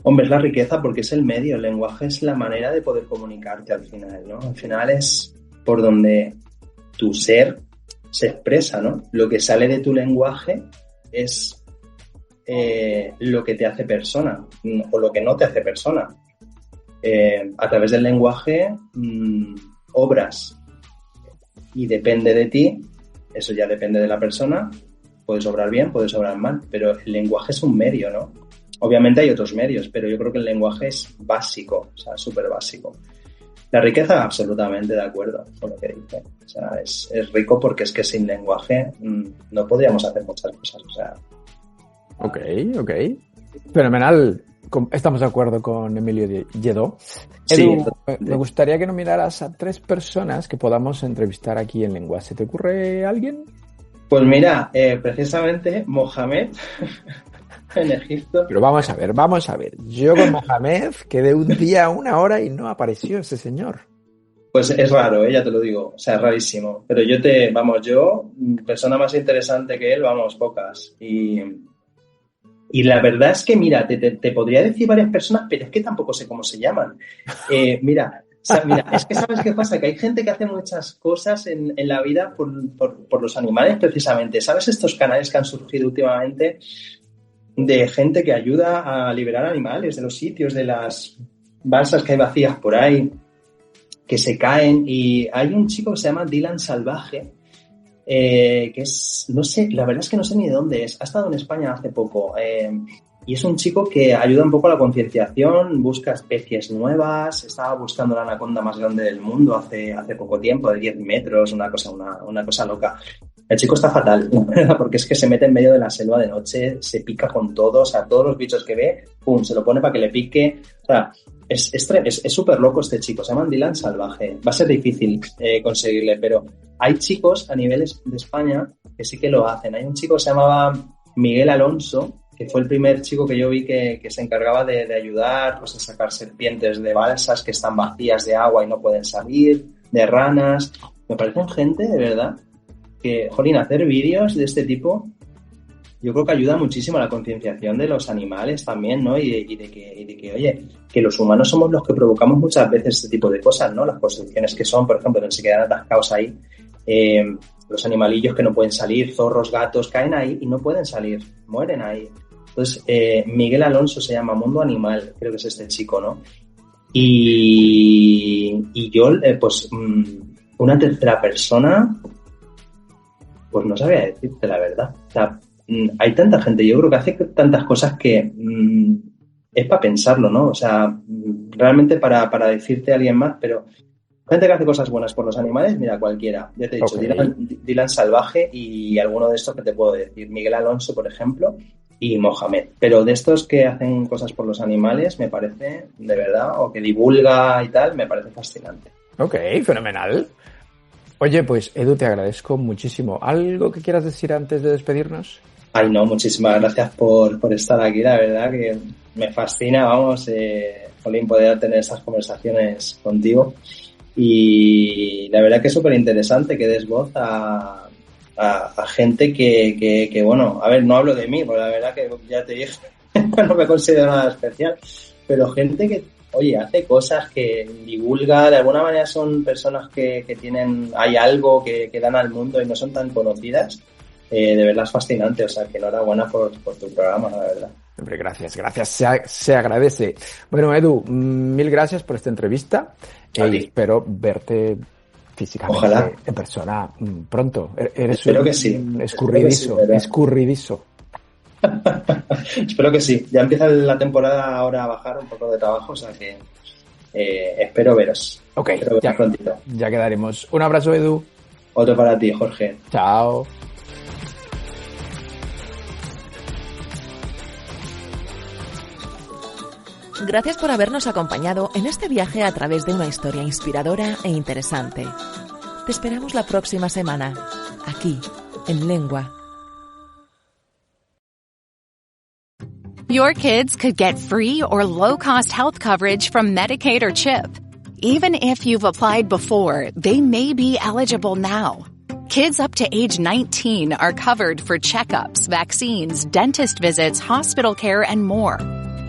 Hombre, es la riqueza porque es el medio, el lenguaje es la manera de poder comunicarte al final, ¿no? Al final es por donde tu ser se expresa, ¿no? Lo que sale de tu lenguaje es lo que te hace persona o lo que no te hace persona. A través del lenguaje obras y depende de ti, eso ya depende de la persona, puedes obrar bien, puedes obrar mal, pero el lenguaje es un medio, ¿no? Obviamente hay otros medios, pero yo creo que el lenguaje es básico, o sea, súper básico. La riqueza, absolutamente de acuerdo con lo que dice. O sea, es rico porque es que sin lenguaje no podríamos hacer muchas cosas, o sea. Ok. Fenomenal. Estamos de acuerdo con Emilio Lledó. Edu, Sí, me gustaría que nominaras a 3 personas que podamos entrevistar aquí en Lengua. ¿Se te ocurre alguien? Pues mira, precisamente Mohamed en Egipto. Pero vamos a ver. Yo con Mohamed quedé un día, 1 hora y no apareció ese señor. Pues es raro, ya te lo digo, o sea, es rarísimo. Pero yo, persona más interesante que él, pocas. Y Y la verdad es que, mira, te podría decir varias personas, pero es que tampoco sé cómo se llaman. Mira, es que ¿sabes qué pasa? Que hay gente que hace muchas cosas en la vida por los animales, precisamente. ¿Sabes estos canales que han surgido últimamente de gente que ayuda a liberar animales de los sitios, de las balsas que hay vacías por ahí, que se caen? Y hay un chico que se llama Dylan Salvaje, que es, no sé, la verdad es que no sé ni de dónde es. Ha estado en España hace poco y es un chico que ayuda un poco a la concienciación, busca especies nuevas. Estaba buscando la anaconda más grande del mundo hace poco tiempo, de 10 metros, una cosa loca. El chico está fatal, porque es que se mete en medio de la selva de noche, se pica con todo, o sea, todos los bichos que ve, pum, se lo pone para que le pique. O sea, es súper loco este chico, se llama Dylan Salvaje. Va a ser difícil conseguirle, pero hay chicos a nivel de España que sí que lo hacen. Hay un chico que se llamaba Miguel Alonso, que fue el primer chico que yo vi que se encargaba de ayudar, pues, a sacar serpientes de balsas que están vacías de agua y no pueden salir, de ranas. Me parecen gente, de verdad, que, jolín, hacer vídeos de este tipo yo creo que ayuda muchísimo a la concienciación de los animales también, ¿no? Y de que, oye, que los humanos somos los que provocamos muchas veces este tipo de cosas, ¿no? Las construcciones que son, por ejemplo, que se quedan atascados ahí, los animalillos que no pueden salir, zorros, gatos, caen ahí y no pueden salir, mueren ahí. Entonces, Miguel Alonso se llama, Mundo Animal, creo que es este chico, ¿no? Y yo, pues, una tercera persona, pues no sabía decirte la verdad. O sea, hay tanta gente, yo creo que hace tantas cosas que es para pensarlo, ¿no? O sea, realmente para decirte a alguien más, pero gente que hace cosas buenas por los animales, mira, cualquiera. Ya te he dicho, okay. Dylan Salvaje y alguno de estos que te puedo decir. Miguel Alonso, por ejemplo, y Mohamed. Pero de estos que hacen cosas por los animales, me parece, de verdad, o que divulga y tal, me parece fascinante. Ok, fenomenal. Oye, pues Edu, te agradezco muchísimo. ¿Algo que quieras decir antes de despedirnos? Ay, no, muchísimas gracias por estar aquí, la verdad que me fascina, vamos, Jolín, poder tener estas conversaciones contigo. Y la verdad que es súper interesante que des voz a gente que, bueno, a ver, no hablo de mí, porque la verdad que ya te dije, no me considero nada especial, pero gente que, oye, hace cosas, que divulga, de alguna manera son personas que hay algo que dan al mundo y no son tan conocidas. De verdad es fascinante, o sea, que enhorabuena por tu programa, la verdad. Hombre, gracias, se agradece. Bueno, Edu, mil gracias por esta entrevista y espero verte físicamente, ojalá, en persona pronto. Eres espero que sí. Escurridizo. Espero que sí. Ya empieza la temporada ahora a bajar un poco de trabajo, o sea que espero veros. Ok, espero veros prontito. Ya quedaremos. Un abrazo, Edu. Otro para ti, Jorge. Chao. Gracias por habernos acompañado en este viaje a través de una historia inspiradora e interesante. Te esperamos la próxima semana, aquí, en Lengua. Your kids could get free or low-cost health coverage from Medicaid or CHIP. Even if you've applied before, they may be eligible now. Kids up to age 19 are covered for checkups, vaccines, dentist visits, hospital care, and more.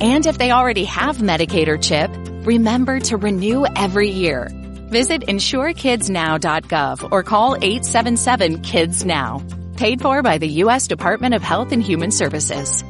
And if they already have Medicaid or CHIP, remember to renew every year. Visit insurekidsnow.gov or call 877-KIDS-NOW. Paid for by the U.S. Department of Health and Human Services.